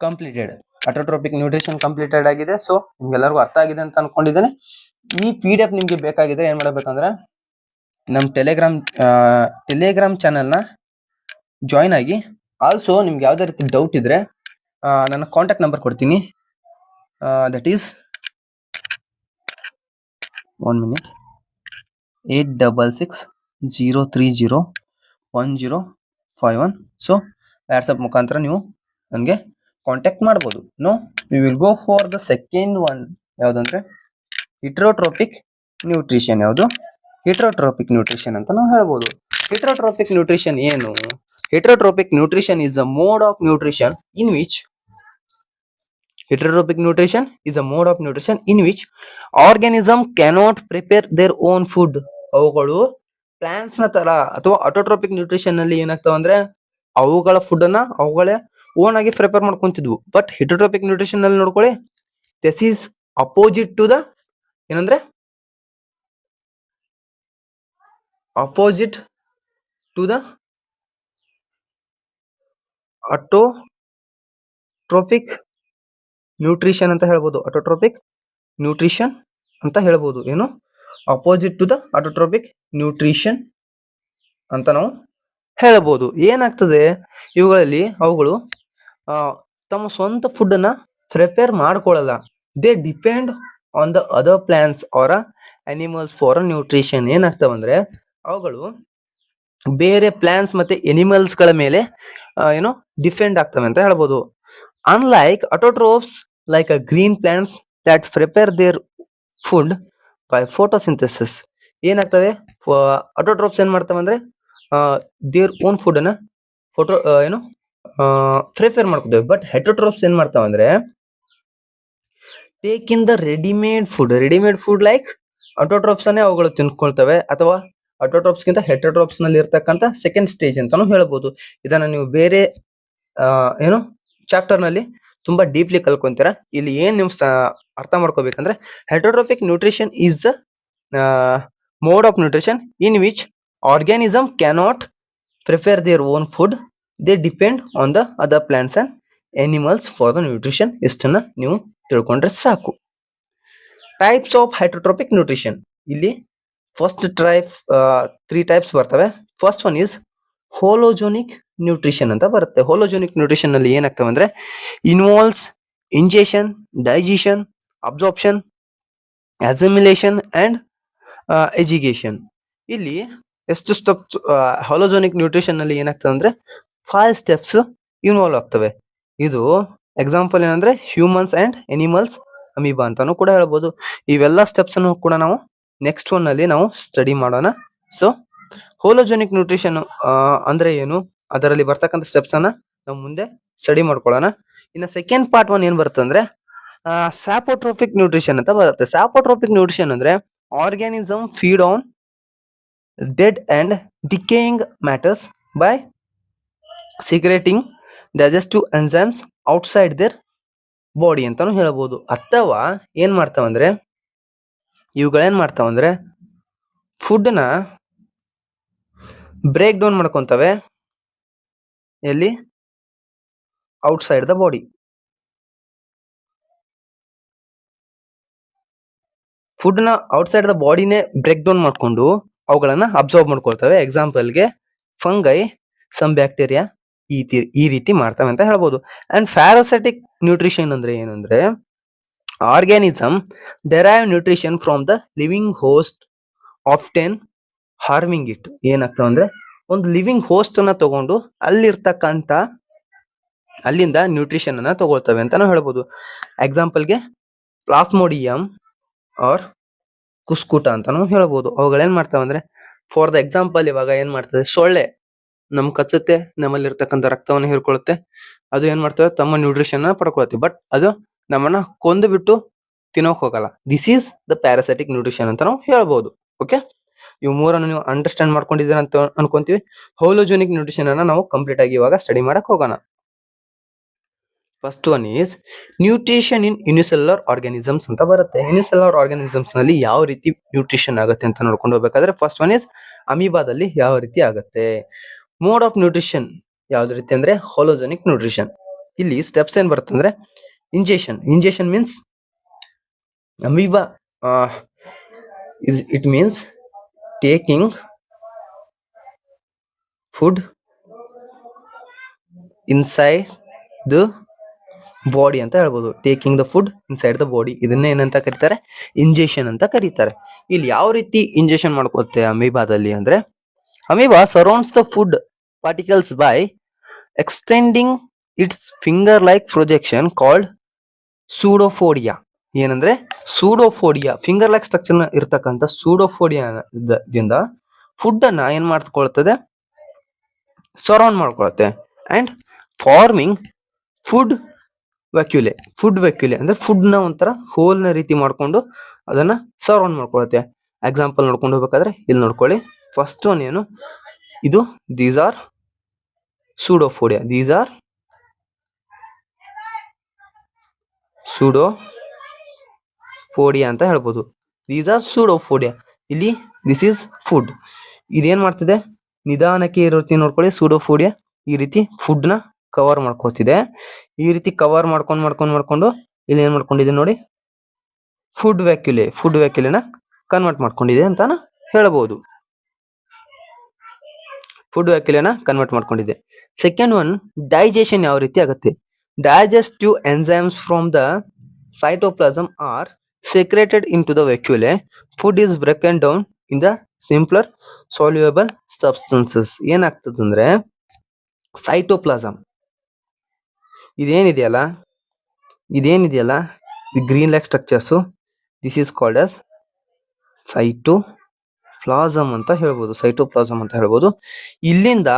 ಕಂಪ್ಲೀಟೆಡ್. ಅಟೋಟ್ರೋಪಿಕ್ ನ್ಯೂಟ್ರಿಷನ್ ಕಂಪ್ಲೀಟೆಡ್ ಆಗಿದೆ. ಸೊ ನಿಮ್ಗೆಲ್ಲರಿಗೂ ಅರ್ಥ ಆಗಿದೆ ಅಂತ ಅನ್ಕೊಂಡಿದ್ದೇನೆ. ಈ PDF ನಿಮ್ಗೆ ಬೇಕಾಗಿದ್ರೆ ಏನ್ ಮಾಡ್ಬೇಕಂದ್ರೆ ನಮ್ ಟೆಲಿಗ್ರಾಮ್ ಚಾನೆಲ್ ನ ಜಾಯಿನ್ ಆಗಿ. ಆಲ್ಸೋ ನಿಮ್ಗೆ ಯಾವ್ದೇ ರೀತಿ ಡೌಟ್ ಇದ್ರೆ ನನ್ನ ಕಾಂಟ್ಯಾಕ್ಟ್ ನಂಬರ್ ಕೊಡ್ತೀನಿ. That is 8660301051. ಸೊ ವಾಟ್ಸಪ್ ಮುಖಾಂತರ ನೀವು ನನಗೆ ಕಾಂಟ್ಯಾಕ್ಟ್ ಮಾಡ್ಬೋದು. We will go for the second one. ಯಾವ್ದಂದ್ರೆ ಹಿಟ್ರೋಟ್ರೋಪಿಕ್ ನ್ಯೂಟ್ರಿಷನ್. ಯಾವುದು ಹಿಟ್ರೋಟ್ರೋಪಿಕ್ ನ್ಯೂಟ್ರಿಷನ್ ಅಂತ ನಾವು ಹೇಳ್ಬೋದು. ಹಿಟ್ರೋಟ್ರೋಪಿಕ್ ನ್ಯೂಟ್ರಿಷನ್ ಏನು? Heterotropic nutrition is a mode of nutrition in which organism cannot prepare their own food. ಅವುಗಳು ಪ್ಲಾಂಟ್ಸ್ ನ ತರ ಅಥವಾ ಆಟೋಟ್ರೋಪಿಕ್ ನ್ಯೂಟ್ರಿಷನ್ ನಲ್ಲಿ ಏನಾಗ್ತಾವ ಅಂದ್ರೆ ಅವುಗಳ ಫುಡ್ ಅನ್ನ ಅವುಗಳೇ ಓನ್ ಆಗಿ ಪ್ರಿಪೇರ್ ಮಾಡ್ಕೊಂತಿದ್ವು. ಬಟ್ ಹಿಟೋಟ್ರೋಪಿಕ್ ನ್ಯೂಟ್ರಿಷನ್ ನಲ್ಲಿ ನೋಡ್ಕೊಳ್ಳಿ, this is opposite to the ಏನಂದ್ರೆ opposite to the autotrophic nutrition ಅಂತ ಹೇಳ್ಬೋದು. ಆಟೋಟ್ರೋಪಿಕ್ ನ್ಯೂಟ್ರಿಷನ್ ಅಂತ ಹೇಳ್ಬೋದು. ಏನು opposite to the autotrophic nutrition ಅಂತ ನಾವು ಹೇಳ್ಬೋದು. ಏನಾಗ್ತದೆ ಇವುಗಳಲ್ಲಿ ಅವುಗಳು ತಮ್ಮ ಸ್ವಂತ ಫುಡ್ ಅನ್ನ ಪ್ರಿಪೇರ್ ಮಾಡ್ಕೊಳ್ಳಲ್ಲ. They depend on the other plants or animals for nutrition. ಏನಾಗ್ತಾವಂದ್ರೆ ಅವುಗಳು ಬೇರೆ ಪ್ಲಾಂಟ್ಸ್ ಮತ್ತೆ ಎನಿಮಲ್ಸ್ ಗಳ ಮೇಲೆ ಏನೋ ಡಿಪೆಂಡ್ ಆಗ್ತವೆ ಅಂತ ಹೇಳ್ಬೋದು. Unlike autotrophs like a green plants that prepare their food by photosynthesis. ಏನಾಗ್ತವೆ ಆಟೋಟ್ರೋಪ್ಸ್ ಏನ್ ಮಾಡ್ತವೆ ಅಂದ್ರೆ ದೇರ್ ಓನ್ ಫುಡ್ ಅನ್ನ ಪ್ರಿಪೇರ್ ಮಾಡ್ಕೋತೇವೆ. ಬಟ್ ಹೆಟೋಟ್ರೋಪ್ಸ್ ಏನ್ ಮಾಡ್ತಾವ ಅಂದ್ರೆ take in the readymade food like autotrophs ಅನ್ನೇ ಅವುಗಳು ತಿನ್ಕೊಳ್ತವೆ. ಅಥವಾ ಆಟೋಟ್ರೋಪ್ಸ್ ಗಿಂತ ಹೆಟೋಟ್ರೋಪ್ಸ್ ನಲ್ಲಿ ಇರ್ತಕ್ಕಂಥ ಸೆಕೆಂಡ್ ಸ್ಟೇಜ್ ಅಂತಾನು ಹೇಳ್ಬೋದು. ಇದನ್ನ ನೀವು ಬೇರೆ ಏನು ಚಾಪ್ಟರ್ ನಲ್ಲಿ ತುಂಬಾ ಡೀಪ್ಲಿ ಕಲ್ಕೊಂತೀರಾ. ಇಲ್ಲಿ ಏನ್ ನೀವು ಅರ್ಥ ಮಾಡ್ಕೋಬೇಕಂದ್ರೆ heterotrophic nutrition is the mode of nutrition in which organism cannot prepare their own food. They depend on the other plants and animals for the nutrition. ಇಷ್ಟನ್ನ ನೀವು ತಿಳ್ಕೊಂಡ್ರೆ ಸಾಕು. Types of heterotrophic nutrition. ಇಲ್ಲಿ ಫಸ್ಟ್ ಟೈಪ್ 3 ಟೈಪ್ಸ್ ಬರ್ತವೆ. First one is holozoic nutrition ಅಂತ ಬರುತ್ತೆ. ಹೋಲೋಜೋನಿಕ್ ನ್ಯೂಟ್ರಿಷನ್ ನಲ್ಲಿ ಏನಾಗ್ತವೆ ಅಂದ್ರೆ involves ingestion, digestion, absorption, assimilation and egestion. ಇಲ್ಲಿ ಎಷ್ಟು ಸ್ಟೆಪ್ಸ್ ಹೋಲೋಜೋನಿಕ್ ನ್ಯೂಟ್ರಿಷನ್ ನಲ್ಲಿ ಏನಾಗ್ತದೆ ಅಂದ್ರೆ 5 ಸ್ಟೆಪ್ಸ್ ಇನ್ವಾಲ್ವ್ ಆಗ್ತವೆ. ಇದು ಎಕ್ಸಾಂಪಲ್ ಏನಂದ್ರೆ ಹ್ಯೂಮನ್ಸ್ ಅಂಡ್ ಎನಿಮಲ್ಸ್, ಅಮೀಬಾ ಅಂತಾನು ಕೂಡ ಹೇಳ್ಬೋದು. ಇವೆಲ್ಲ ಸ್ಟೆಪ್ಸ್ ಅನ್ನು ಕೂಡ ನಾವು ನೆಕ್ಸ್ಟ್ ಒನ್ ನಲ್ಲಿ ನಾವು ಸ್ಟಡಿ ಮಾಡೋಣ. ಸೊ ಹೋಲೋಜೋನಿಕ್ ನ್ಯೂಟ್ರಿಷನ್ ಅಂದ್ರೆ ಏನು, ಅದರಲ್ಲಿ ಬರ್ತಕ್ಕಂಥ ಸ್ಟೆಪ್ಸ್ ಅನ್ನ ನಾವು ಮುಂದೆ ಸ್ಟಡಿ ಮಾಡ್ಕೊಳ್ಳೋಣ. ಇನ್ನು ಸೆಕೆಂಡ್ ಪಾರ್ಟ್ ಒನ್ ಏನ್ ಬರುತ್ತೆ ಅಂದ್ರೆ ಸ್ಯಾಪೋಟ್ರೋಪಿಕ್ ನ್ಯೂಟ್ರಿಷನ್ ಅಂತ ಬರುತ್ತೆ. ಸ್ಯಾಪೋಟ್ರೋಪಿಕ್ ನ್ಯೂಟ್ರಿಷನ್ ಅಂದ್ರೆ organism feed on dead and decaying matters by secreting digestive enzymes outside their body ಅಂತಾನು ಹೇಳ್ಬೋದು. ಅಥವಾ ಏನ್ ಮಾಡ್ತಾವಂದ್ರೆ ಇವುಗಳೇನ್ ಮಾಡ್ತಾವಂದ್ರೆ ಫುಡ್ ನ ಬ್ರೇಕ್ ಡೌನ್ ಮಾಡ್ಕೊಂತವೆ ಎಲ್ಲಿ ಔಟ್ಸೈಡ್ ದ ಬಾಡಿ. ಫುಡ್ ನ ಔಟ್ಸೈಡ್ ದ ಬಾಡಿನೇ ಬ್ರೇಕ್ ಡೌನ್ ಮಾಡ್ಕೊಂಡು ಅವುಗಳನ್ನ ಅಬ್ಸರ್ವ್ ಮಾಡ್ಕೊಳ್ತವೆ. ಎಕ್ಸಾಂಪಲ್ಗೆ ಫಂಗೈ, ಸಮ್ ಬ್ಯಾಕ್ಟೀರಿಯಾ ಈ ರೀತಿ ಮಾಡ್ತವೆ ಅಂತ ಹೇಳ್ಬೋದು. ಅಂಡ್ ಪ್ಯಾರಾಸೈಟಿಕ್ ನ್ಯೂಟ್ರಿಷನ್ ಅಂದ್ರೆ ಏನಂದ್ರೆ organism derive nutrition from the living host often harming it. ಏನಾಗ್ತಾವ ಅಂದ್ರೆ ಒಂದು ಲಿವಿಂಗ್ ಹೋಸ್ಟ್ ಅನ್ನ ತಗೊಂಡು ಅಲ್ಲಿರ್ತಕ್ಕಂತ ಅಲ್ಲಿಂದ ನ್ಯೂಟ್ರಿಷನ್ ಅನ್ನ ತಗೊಳ್ತವೆ ಅಂತಾನು ಹೇಳ್ಬೋದು. ಎಕ್ಸಾಂಪಲ್ಗೆ ಪ್ಲಾಸ್ಮೋಡಿಯಂ ಆರ್ ಕುಸ್ಕುಟ ಅಂತಾನು ಹೇಳ್ಬೋದು. ಅವುಗಳೇನ್ ಮಾಡ್ತಾವ ಅಂದ್ರೆ ಫಾರ್ ದ ಎಕ್ಸಾಂಪಲ್ ಇವಾಗ ಏನ್ ಮಾಡ್ತದೆ, ಸೊಳ್ಳೆ ನಮ್ ಕಚ್ಚುತ್ತೆ, ನಮ್ಮಲ್ಲಿ ಇರ್ತಕ್ಕಂಥ ರಕ್ತವನ್ನು ಹೀರ್ಕೊಳ್ಳುತ್ತೆ, ಅದು ಏನ್ ಮಾಡ್ತವೆ ತಮ್ಮ ನ್ಯೂಟ್ರಿಷನ್ ಪಡ್ಕೊಳತ್ತೆ. ಬಟ್ ಅದು ನಮ್ಮನ್ನ ಕೊಂದು ಬಿಟ್ಟು ತಿನ್ನೋಕ್ ಹೋಗಲ್ಲ. This is the parasitic nutrition ಅಂತ ನಾವು ಹೇಳ್ಬೋದು. ಓಕೆ, ಇವು ಮೂರನ್ನು ನೀವು ಅಂಡರ್ಸ್ಟ್ಯಾಂಡ್ ಮಾಡ್ಕೊಂಡಿದ್ದೀರ ಅಂತ ಅನ್ಕೊಂತೀವಿ. ಹೋಲೋಜೆನಿಕ್ ನ್ಯೂಟ್ರಿಷನ್ ಅನ್ನ ನಾವು ಕಂಪ್ಲೀಟ್ ಆಗಿ ಇವಾಗ ಸ್ಟಡಿ ಮಾಡಕ್ ಹೋಗೋಣ. First one is nutrition in unicellular organisms ಅಂತ ಬರುತ್ತೆ. ಯುನಿಸೆಲ್ಯುಲರ್ ಆರ್ಗಾನಿಸಮ್ಸ್ ನಲ್ಲಿ ಯಾವ ರೀತಿ ನ್ಯೂಟ್ರಿಷನ್ ಆಗುತ್ತೆ ಅಂತ ನೋಡ್ಕೊಂಡು ಹೋಗ್ಬೇಕಾದ್ರೆ ಫಸ್ಟ್ ಒನ್ ಈಸ್ ಅಮೀಬಾದಲ್ಲಿ ಯಾವ ರೀತಿ ಆಗುತ್ತೆ. ಮೋಡ್ ಆಫ್ ನ್ಯೂಟ್ರಿಷನ್ ಯಾವ್ದು ರೀತಿ ಅಂದ್ರೆ ಹೋಲೋಜೆನಿಕ್ ನ್ಯೂಟ್ರಿಷನ್. ಇಲ್ಲಿ ಸ್ಟೆಪ್ಸ್ ಏನ್ ಬರುತ್ತೆ ಅಂದ್ರೆ injection means amoeba it means taking food inside the body ಅಂತ ಹೇಳ್ಬೋದು. Taking the food inside the body, ಇದನ್ನ ಏನಂತ ಕರೀತಾರೆ, ಇಂಜೆಷನ್ ಅಂತ ಕರೀತಾರೆ. ಇಲ್ಲಿ ಯಾವ ರೀತಿ ಇಂಜೆಷನ್ ಮಾಡ್ಕೊತ್ತೆ ಅಮೀಬಾದಲ್ಲಿ ಅಂದ್ರೆ amoeba surrounds the food particles by extending its finger like projection called pseudopodia. ಏನಂದ್ರೆ ಸೂಡೋಫೋಡಿಯಾ, ಫಿಂಗರ್ ಲೈಕ್ ಸ್ಟ್ರಕ್ಚರ್ ಇರ್ತಕ್ಕಂಥ ಸೂಡೋಫೋಡಿಯಾದಿಂದ ಫುಡ್ ಅನ್ನ ಏನ್ ಮಾಡ್ಕೊಳ್ತದೆ, ಸರೌಂಡ್ ಮಾಡ್ಕೊಳತ್ತೆ. ಅಂಡ್ ಫಾರ್ಮಿಂಗ್ ಫುಡ್ ವ್ಯಾಕ್ಯುಲೆ ಅಂದ್ರೆ ಫುಡ್ ನ ಒಂಥರ ಹೋಲ್ ನ ರೀತಿ ಮಾಡ್ಕೊಂಡು ಅದನ್ನ ಸರೌಂಡ್ ಮಾಡ್ಕೊಳತ್ತೆ. ಎಕ್ಸಾಂಪಲ್ ನೋಡ್ಕೊಂಡು ಹೋಗ್ಬೇಕಾದ್ರೆ ಇಲ್ಲಿ ನೋಡ್ಕೊಳ್ಳಿ. ಫಸ್ಟ್ ಒನ್ ಏನು, ಇದು ದೀಸ್ ಆರ್ ಸೂಡೋಫೋಡಿಯಾ, ಸೂಡೋಫೋಡಿಯಾ ಅಂತ ಹೇಳ್ಬೋದು. These are pseudopodia. ಇಲ್ಲಿ ದಿಸ್ ಈಸ್ ಫುಡ್. ಇದೇನ್ ಮಾಡ್ತಿದೆ, ನಿಧಾನಕ್ಕೆ ಇರುತ್ತೆ ನೋಡ್ಕೊಳ್ಳಿ. ಸೂಡೋಫೋಡಿಯಾ ಈ ರೀತಿ ಫುಡ್ ನ ಕವರ್ ಮಾಡ್ಕೋತಿದೆ. ಈ ರೀತಿ ಕವರ್ ಮಾಡ್ಕೊಂಡು ಇಲ್ಲಿ ಏನ್ ಮಾಡ್ಕೊಂಡಿದೆ ನೋಡಿ, ಫುಡ್ ವ್ಯಾಕ್ಯುಲೆನ ಕನ್ವರ್ಟ್ ಮಾಡ್ಕೊಂಡಿದೆ ಅಂತ ಹೇಳ್ಬೋದು. ಸೆಕೆಂಡ್ ಒನ್ ಡೈಜೆಷನ್ ಯಾವ ರೀತಿ ಆಗುತ್ತೆ. Digestive enzymes from the cytoplasm are secreted into the vacuole. Food is broken down in the simpler soluble substances. ಏನಾಗ್ತದಂದ್ರೆ ಸೈಟೋಪ್ಲಾಸಮ್ ಇದೇನಿದೆಯಲ್ಲ green like structures, this is called as cytoplasm ಅಂತ ಹೇಳ್ಬೋದು. ಇಲ್ಲಿಂದ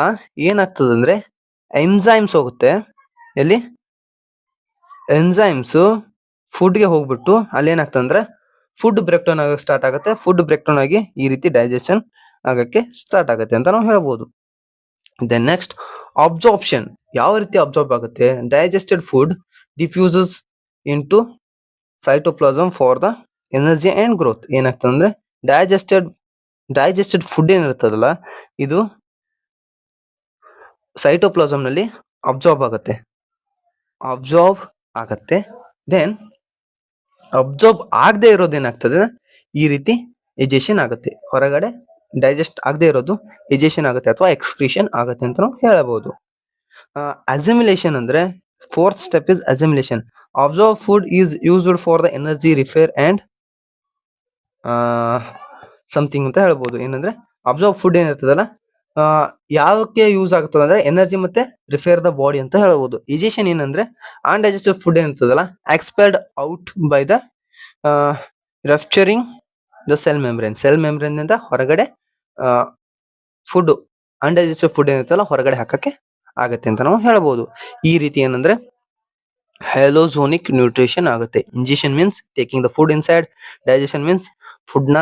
ಏನಾಗ್ತದಂದ್ರೆ ಎನ್ಸೈಮ್ಸ್ ಹೋಗುತ್ತೆ. ಎಲ್ಲಿ ಎನ್ಸೈಮ್ಸ್ ಫುಡ್ಗೆ ಹೋಗ್ಬಿಟ್ಟು ಅಲ್ಲಿ ಏನಾಗ್ತದಂದ್ರೆ ಫುಡ್ ಬ್ರೇಕ್ ಡೌನ್ ಆಗಕ್ಕೆ ಸ್ಟಾರ್ಟ್ ಆಗುತ್ತೆ. ಫುಡ್ ಬ್ರೇಕ್ ಡೌನ್ ಆಗಿ ಈ ರೀತಿ ಡೈಜೆಷನ್ ಆಗಕ್ಕೆ ಸ್ಟಾರ್ಟ್ ಆಗುತ್ತೆ ಅಂತ ನಾವು ಹೇಳ್ಬೋದು. ದೆನ್ ನೆಕ್ಸ್ಟ್ ಅಬ್ಸಾರ್ಪ್ಷನ್ ಯಾವ ರೀತಿ ಅಬ್ಸಾರ್ಬ್ ಆಗುತ್ತೆ. Digested food diffuses into cytoplasm for the energy and growth. ಏನಾಗ್ತದಂದ್ರೆ ಡೈಜೆಸ್ಟೆಡ್ ಫುಡ್ ಏನಿರ್ತದಲ್ಲ ಇದು ಸೈಟೋಪ್ಲಾಸಮ್ ನಲ್ಲಿ ಅಬ್ಸಾರ್ಬ್ ಆಗತ್ತೆ. ದೆನ್ ಅಬ್ಸಾರ್ಬ್ ಆಗದೆ ಇರೋದೇನಾಗ್ತದೆ, ಈ ರೀತಿ ಎಜೆಷನ್ ಆಗುತ್ತೆ. ಹೊರಗಡೆ ಡೈಜೆಸ್ಟ್ ಆಗದೆ ಇರೋದು ಎಜೆಷನ್ ಆಗುತ್ತೆ ಅಥವಾ ಎಕ್ಸ್ಕ್ರೀಷನ್ ಆಗುತ್ತೆ ಅಂತ ನಾವು ಹೇಳಬಹುದು. ಅಸಿಮಿಲೇಷನ್ ಅಂದ್ರೆ fourth step is assimilation. Absorb food is used for the energy repair and something ಅಂತ ಹೇಳ್ಬೋದು. ಏನಂದ್ರೆ ಅಬ್ಸಾರ್ಬ್ ಫುಡ್ ಏನಿರ್ತದಲ್ಲ ಯಾವಕ್ಕೆ ಯೂಸ್ ಆಗ್ತದೆ ಅಂದ್ರೆ ಎನರ್ಜಿ ಮತ್ತೆ ರಿಪೇರ್ ದ ಬಾಡಿ ಅಂತ ಹೇಳ್ಬೋದು. ಎಜೆಷನ್ ಏನಂದ್ರೆ ಅನ್ಡೈಜೆಸ್ಟೆಡ್ ಫುಡ್ ಏನಿರ್ತದಲ್ಲ expelled out by the rupturing the cell membrane ನಿಂದ ಹೊರಗಡೆ ಫುಡ್ ಅನ್ಡೈಜೆಸ್ಟೆಡ್ ಫುಡ್ ಏನಿರ್ತಲ್ಲ ಹೊರಗಡೆ ಹಾಕಕ್ಕೆ ಆಗತ್ತೆ ಅಂತ ನಾವು ಹೇಳ್ಬೋದು. ಈ ರೀತಿ ಏನಂದ್ರೆ ಹ್ಯಾಲೋಜೋನಿಕ್ ನ್ಯೂಟ್ರಿಷನ್ ಆಗುತ್ತೆ. Injection means taking the food inside, digestion means food ನ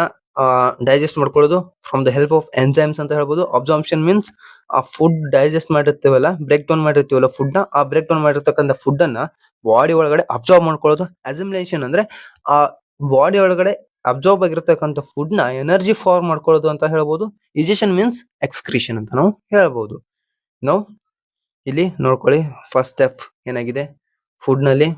ಡೈಜೆಸ್ಟ್ ಮಾಡ್ಕೊಳ್ಳೋದು from the help of enzymes ಅಂತ ಹೇಳ್ಬೋದು. ಅಬ್ಸಾರ್ಪ್ಷನ್ ಮೀನ್ಸ್ ಆ ಫುಡ್ ಡೈಜೆಸ್ಟ್ ಮಾಡಿರ್ತೀವಲ್ಲ, ಬ್ರೇಕ್ ಡೌನ್ ಮಾಡಿರ್ತೀವಲ್ಲ ಫುಡ್ ನ, ಆ ಬ್ರೇಕ್ ಡೌನ್ ಮಾಡಿರ್ತಕ್ಕಂಥ ಫುಡ್ ಅನ್ನ ಬಾಡಿ ಒಳಗಡೆ ಅಬ್ಸಾರ್ಬ್ ಮಾಡ್ಕೊಳ್ಳೋದು. ಅಸಿಮಿಲೇಷನ್ ಅಂದ್ರೆ ಆ ಬಾಡಿ ಒಳಗಡೆ ಅಬ್ಸಾರ್ಬ್ ಆಗಿರ್ತಕ್ಕಂಥ ಫುಡ್ ನ ಎನರ್ಜಿ ಫಾರ್ಮ್ ಮಾಡ್ಕೊಳ್ಳೋದು ಅಂತ ಹೇಳ್ಬೋದು. ಇಜೆಷನ್ ಮೀನ್ಸ್ ಎಕ್ಸ್ಕ್ರೀಷನ್ ಅಂತ ನಾವು ಹೇಳ್ಬೋದು. ನಾವು ಇಲ್ಲಿ ನೋಡ್ಕೊಳ್ಳಿ, ಫಸ್ಟ್ ಸ್ಟೆಪ್ ಏನಾಗಿದೆ ಫುಡ್ ನಲ್ಲಿ.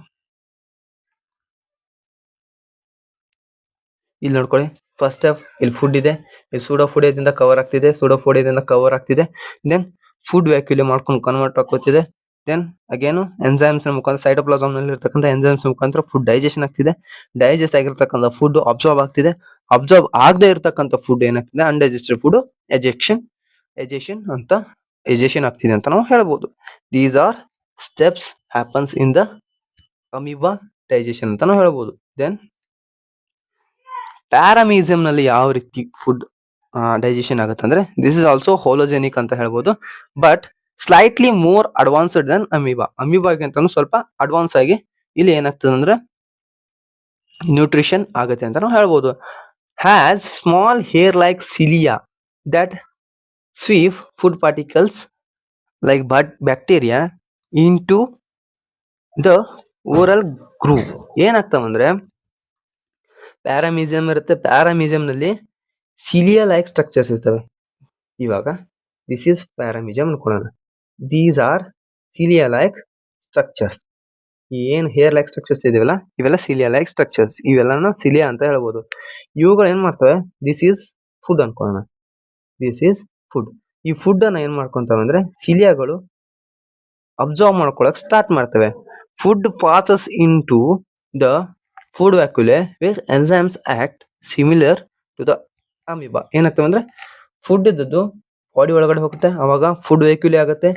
ಇಲ್ಲಿ ನೋಡ್ಕೊಳ್ಳಿ, ಫಸ್ಟ್ ಸ್ಟೆಪ್ ಇಲ್ಲಿ ಫುಡ್ ಇದೆ, ಇಲ್ಲಿ ಸೂಡೋಫೋಡಿಯಾದಿಂದ ಕವರ್ ಆಗ್ತಿದೆ, ಸೂಡೋಫೋಡಿಯಾದಿಂದ ಕವರ್ ಆಗ್ತಿದೆ. ದೆನ್ ಫುಡ್ ವ್ಯಾಕ್ಯೂಲಿ ಮಾಡ್ಕೊಂಡು ಕನ್ವರ್ಟ್ ಆಗೋತಿದೆ. ದೆನ್ ಅಗೇನು ಎನ್ಸೈಮ್ಸ್ ಮುಖಾಂತರ ಸೈಟೋಪ್ಲಾಸಮ್ ನಲ್ಲಿ ಇರ್ತಕ್ಕಂಥ ಎನ್ಸೈಮ್ಸ್ ಮುಖಾಂತರ ಫುಡ್ ಡೈಜೆಷನ್ ಆಗ್ತಿದೆ. ಡೈಜೆಸ್ಟ್ ಆಗಿರ್ತಕ್ಕಂಥ ಫುಡ್ ಅಬ್ಸಾರ್ಬ್ ಆಗ್ತಿದೆ. ಅಬ್ಸಾರ್ಬ್ ಆಗದೆ ಇರ್ತಕ್ಕಂಥ ಫುಡ್ ಏನಾಗ್ತಿದೆ, ಅನ್ಡೈಜೆಸ್ಟೆಡ್ ಫುಡ್ ಎಜೆಷನ್ ಆಗ್ತಿದೆ ಅಂತ ನಾವು ಹೇಳ್ಬೋದು. These R steps happens in the amoeba digestion ಅಂತ ನಾವು ಹೇಳ್ಬೋದು. ದೆನ್ ಪ್ಯಾರಾಮೀಸಿಯಂ ನಲ್ಲಿ ಯಾವ ರೀತಿ ಫುಡ್ ಡೈಜೆಷನ್ ಆಗುತ್ತೆ ಅಂದ್ರೆ, ದಿಸ್ ಇಸ್ ಆಲ್ಸೋ ಹೋಲೋಜೆನಿಕ್ ಅಂತ ಹೇಳ್ಬೋದು, but slightly more advanced than amoeba. ಅಮೀಬಾಗಿಂತ ಸ್ವಲ್ಪ ಅಡ್ವಾನ್ಸ್ ಆಗಿ ಇಲ್ಲಿ ಏನಾಗ್ತದೆ ಅಂದ್ರೆ ನ್ಯೂಟ್ರಿಷನ್ ಆಗುತ್ತೆ ಅಂತ ನಾವು ಹೇಳ್ಬೋದು. Has small hair like cilia that sweep food particles like bacteria in to the oral groove. ಏನಾಗ್ತಾವಂದ್ರೆ ಪ್ಯಾರಾಮೀಸಿಯಂ ಇರುತ್ತೆ, ಪ್ಯಾರಾಮೀಸಿಯಂ ನಲ್ಲಿ ಸಿಲಿಯಾ ಲೈಕ್ ಸ್ಟ್ರಕ್ಚರ್ಸ್ ಇರ್ತವೆ. ಇವಾಗ ದಿಸ್ ಇಸ್ ಪ್ಯಾರಾಮೀಸಿಯಂ ಅನ್ಕೊಳ್ಳೋಣ. These are cilia like structures. ಏನ್ ಹೇರ್ ಲೈಕ್ ಸ್ಟ್ರಕ್ಚರ್ಸ್ ಇದೆಯಲ್ಲ, ಇವೆಲ್ಲ ಸಿಲಿಯಾ ಲೈಕ್ ಸ್ಟ್ರಕ್ಚರ್ಸ್, ಇವೆಲ್ಲ ಸಿಲಿಯಾ ಅಂತ ಹೇಳ್ಬೋದು. ಇವುಗಳು ಏನ್ ಮಾಡ್ತವೆ, ದಿಸ್ ಈಸ್ ಫುಡ್ ಅನ್ಕೊಳ್ಳೋಣ. This is food. ಈ ಫುಡ್ ಅನ್ನ ಏನ್ ಮಾಡ್ಕೊಂತವೆ ಅಂದ್ರೆ ಸಿಲಿಯಾಗಳು ಅಬ್ಸರ್ವ್ ಮಾಡ್ಕೊಳಕ್ ಸ್ಟಾರ್ಟ್ ಮಾಡ್ತವೆ. Food passes in to the food vacuole where enzymes act similar to the amoeba. ಏನಾಗ್ತವೆ ಅಂದ್ರೆ ಫುಡ್ ಇದ್ದದ್ದು ಬಾಡಿ ಒಳಗಡೆ ಹೋಗುತ್ತೆ, ಅವಾಗ ಫುಡ್ ವ್ಯಾಕ್ಯುಲೆ ಆಗುತ್ತೆ.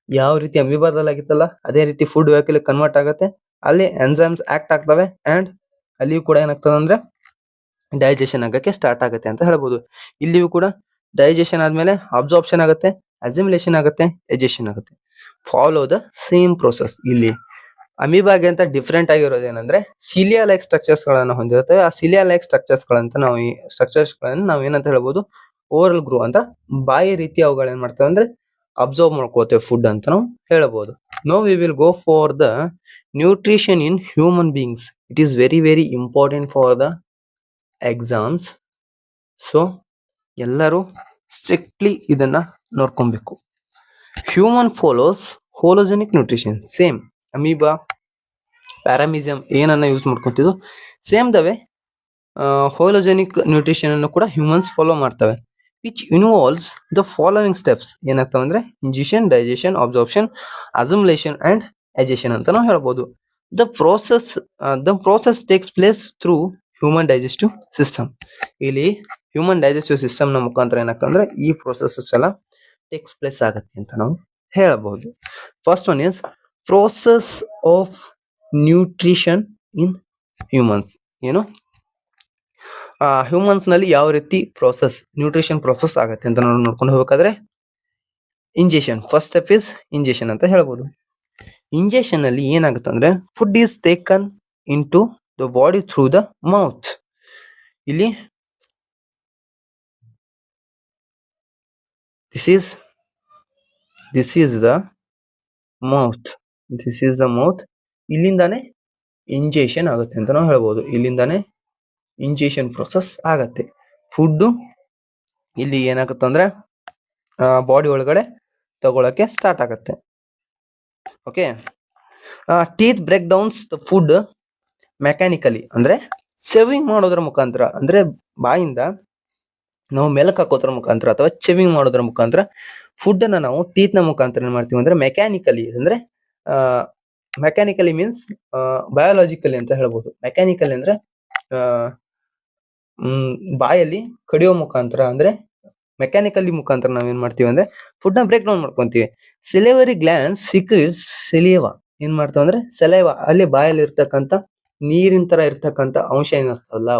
ಯಾವ ರೀತಿ ಅಮೀಬಾದಲ್ಲಿ ಆಗಿತ್ತಲ್ಲ ಅದೇ ರೀತಿ ಫುಡ್ ವ್ಯಾಕ್ಯುಲೆ ಕನ್ವರ್ಟ್ ಆಗುತ್ತೆ. ಅಲ್ಲಿ ಎನ್ಸೈಮ್ಸ್ ಆಕ್ಟ್ ಆಗ್ತವೆ ಅಂಡ್ ಅಲ್ಲಿಯೂ ಕೂಡ ಏನಾಗ್ತದೆ ಅಂದ್ರೆ ಡೈಜೆಷನ್ ಆಗಕ್ಕೆ ಸ್ಟಾರ್ಟ್ ಆಗುತ್ತೆ ಅಂತ ಹೇಳ್ಬೋದು. ಇಲ್ಲಿಯೂ ಕೂಡ ಡೈಜೆಷನ್ ಆದ್ಮೇಲೆ ಅಬ್ಸಾರ್ಪ್ಷನ್ ಆಗುತ್ತೆ, ಅಸಿಮಿಲೇಷನ್ ಆಗುತ್ತೆ, ಎಜೆಷನ್ ಆಗುತ್ತೆ. Follow the same process. ಇಲ್ಲಿ ಅಮೀಬಾಗೆ ಅಂತ ಡಿಫ್ರೆಂಟ್ ಆಗಿರೋದು ಏನಂದ್ರೆ ಸಿಲಿಯಾ ಲೈಕ್ ಸ್ಟ್ರಕ್ಚರ್ಸ್ ಗಳನ್ನ ಹೊಂದಿರುತ್ತವೆ. ಆ ಸಿಲಿಯಾ ಲೈಕ್ ಸ್ಟ್ರಕ್ಚರ್ಸ್ ಗಳನ್ನ ನಾವು ಏನಂತ ಹೇಳ್ಬೋದು, ಓರಲ್ ಗ್ರೂ ಅಂತ ಬಾಯಿ ರೀತಿ ಅವುಗಳು ಏನ್ ಮಾಡ್ತವೆ ಅಂದ್ರೆ ಅಬ್ಸರ್ವ್ ಮಾಡ್ಕೋತೇವೆ ಫುಡ್ ಅಂತ ನಾವು ಹೇಳಬಹುದು. Now we will go for the nutrition in human beings. It is very very important for the exams. So ಎಲ್ಲರೂ ಸ್ಟ್ರಿಕ್ಟ್ಲಿ ಇದನ್ನ ನೋಡ್ಕೊಬೇಕು. Human follows holozoic nutrition. Same amoeba paramecium ಏನನ್ನ ಯೂಸ್ ಮಾಡ್ಕೊತಿದ್ದು same the way holozoic nutrition ಅನ್ನು ಕೂಡ ಹ್ಯೂಮನ್ಸ್ ಫಾಲೋ ಮಾಡ್ತವೆ. Which involves the following steps. ಏನಾಗ್ತವೆ ಅಂದ್ರೆ ingestion, digestion, absorption, assimilation and egestion ಅಂತ ನಾವು ಹೇಳ್ಬೋದು. The process takes place through human digestive system. ಇಲ್ಲಿ ಹ್ಯೂಮನ್ ಡೈಜೆಸ್ಟಿವ್ ಸಿಸ್ಟಮ್ ನ ಮುಖಾಂತರ ಏನಾಗ್ತದೆ ಅಂದ್ರೆ ಈ ಪ್ರೋಸೆಸಸ್ ಎಲ್ಲ ಟೇಕ್ಸ್ ಪ್ಲೇಸ್ ಆಗತ್ತೆ ಅಂತ ನಾವು ಹೇಳಬಹುದು. First one is process of nutrition in humans. ಏನು ಹ್ಯೂಮನ್ಸ್ ನಲ್ಲಿ ಯಾವ ರೀತಿ ನ್ಯೂಟ್ರಿಷನ್ ಪ್ರೋಸೆಸ್ ಆಗತ್ತೆ ಅಂತ ನಾವು ನೋಡ್ಕೊಂಡು ಹೋಗ್ಬೇಕಾದ್ರೆ ingestion. First step is ingestion ಅಂತ ಹೇಳ್ಬೋದು. ಇಂಜೆಷನ್ ಅಲ್ಲಿ ಏನಾಗುತ್ತೆ ಅಂದ್ರೆ food is taken in to the body through the mouth. ಇಲ್ಲಿ ದಿಸ್ ಈಸ್ ದ ಮೌತ್. ಇಲ್ಲಿಂದಾನೆ ಇಂಜೆಷನ್ ಆಗುತ್ತೆ ಅಂತ ನಾವು ಹೇಳ್ಬೋದು. ಇಲ್ಲಿಂದಾನೆ ಇಂಜೆಷನ್ ಪ್ರೊಸೆಸ್ ಆಗತ್ತೆ. ಫುಡ್ ಇಲ್ಲಿ ಏನಾಗುತ್ತೆ ಅಂದ್ರೆ ಬಾಡಿ ಒಳಗಡೆ ತಗೊಳಕ್ಕೆ ಸ್ಟಾರ್ಟ್ ಆಗತ್ತೆ. Okay, teeth break downs the food mechanically. ಅಂದ್ರೆ ಚೆವಿಂಗ್ ಮಾಡೋದ್ರ ಮುಖಾಂತರ, ಅಂದ್ರೆ ಬಾಯಿಂದ ನಾವು ಮೆಲಕ್ ಹಾಕೋದ್ರ ಮುಖಾಂತರ ಅಥವಾ ಚೆವಿಂಗ್ ಮಾಡೋದ್ರ ಮುಖಾಂತರ ಫುಡ್ ಅನ್ನ ನಾವು ಟೀತ್ ನ ಮುಖಾಂತರ ಏನ್ ಮಾಡ್ತೀವಿ ಅಂದ್ರೆ ಮೆಕ್ಯಾನಿಕಲಿ. ಅಂದ್ರೆ ಮೆಕ್ಯಾನಿಕಲಿ ಮೀನ್ಸ್ ಬಯಾಲಜಿಕಲಿ ಅಂತ ಹೇಳ್ಬೋದು. ಮೆಕ್ಯಾನಿಕಲಿ ಅಂದ್ರೆ ಬಾಯಲ್ಲಿ ಕಡಿಯೋ ಮುಖಾಂತರ, ಅಂದ್ರೆ ಮೆಕ್ಯಾನಿಕಲಿ ಮುಖಾಂತರ ನಾವೇನ್ ಮಾಡ್ತೀವಿ ಅಂದ್ರೆ ಫುಡ್ ನ ಬ್ರೇಕ್ ಡೌನ್ ಮಾಡ್ಕೊಂತೀವಿ. ಸಿಲೆವರಿ ಗ್ಲ್ಯಾಂಡ್ ಸೀಕ್ರೆಟ್ಸ್ ಸೆಲಿವಾ. ಏನ್ ಮಾಡ್ತಾವ ಅಂದ್ರೆ ಸೆಲೈವಾ, ಅಲ್ಲಿ ಬಾಯಲ್ಲಿ ಇರ್ತಕ್ಕಂತ ನೀರಿನ ತರ ಇರ್ತಕ್ಕಂತ ಅಂಶ ಏನಿರ್ತಲ್ಲ,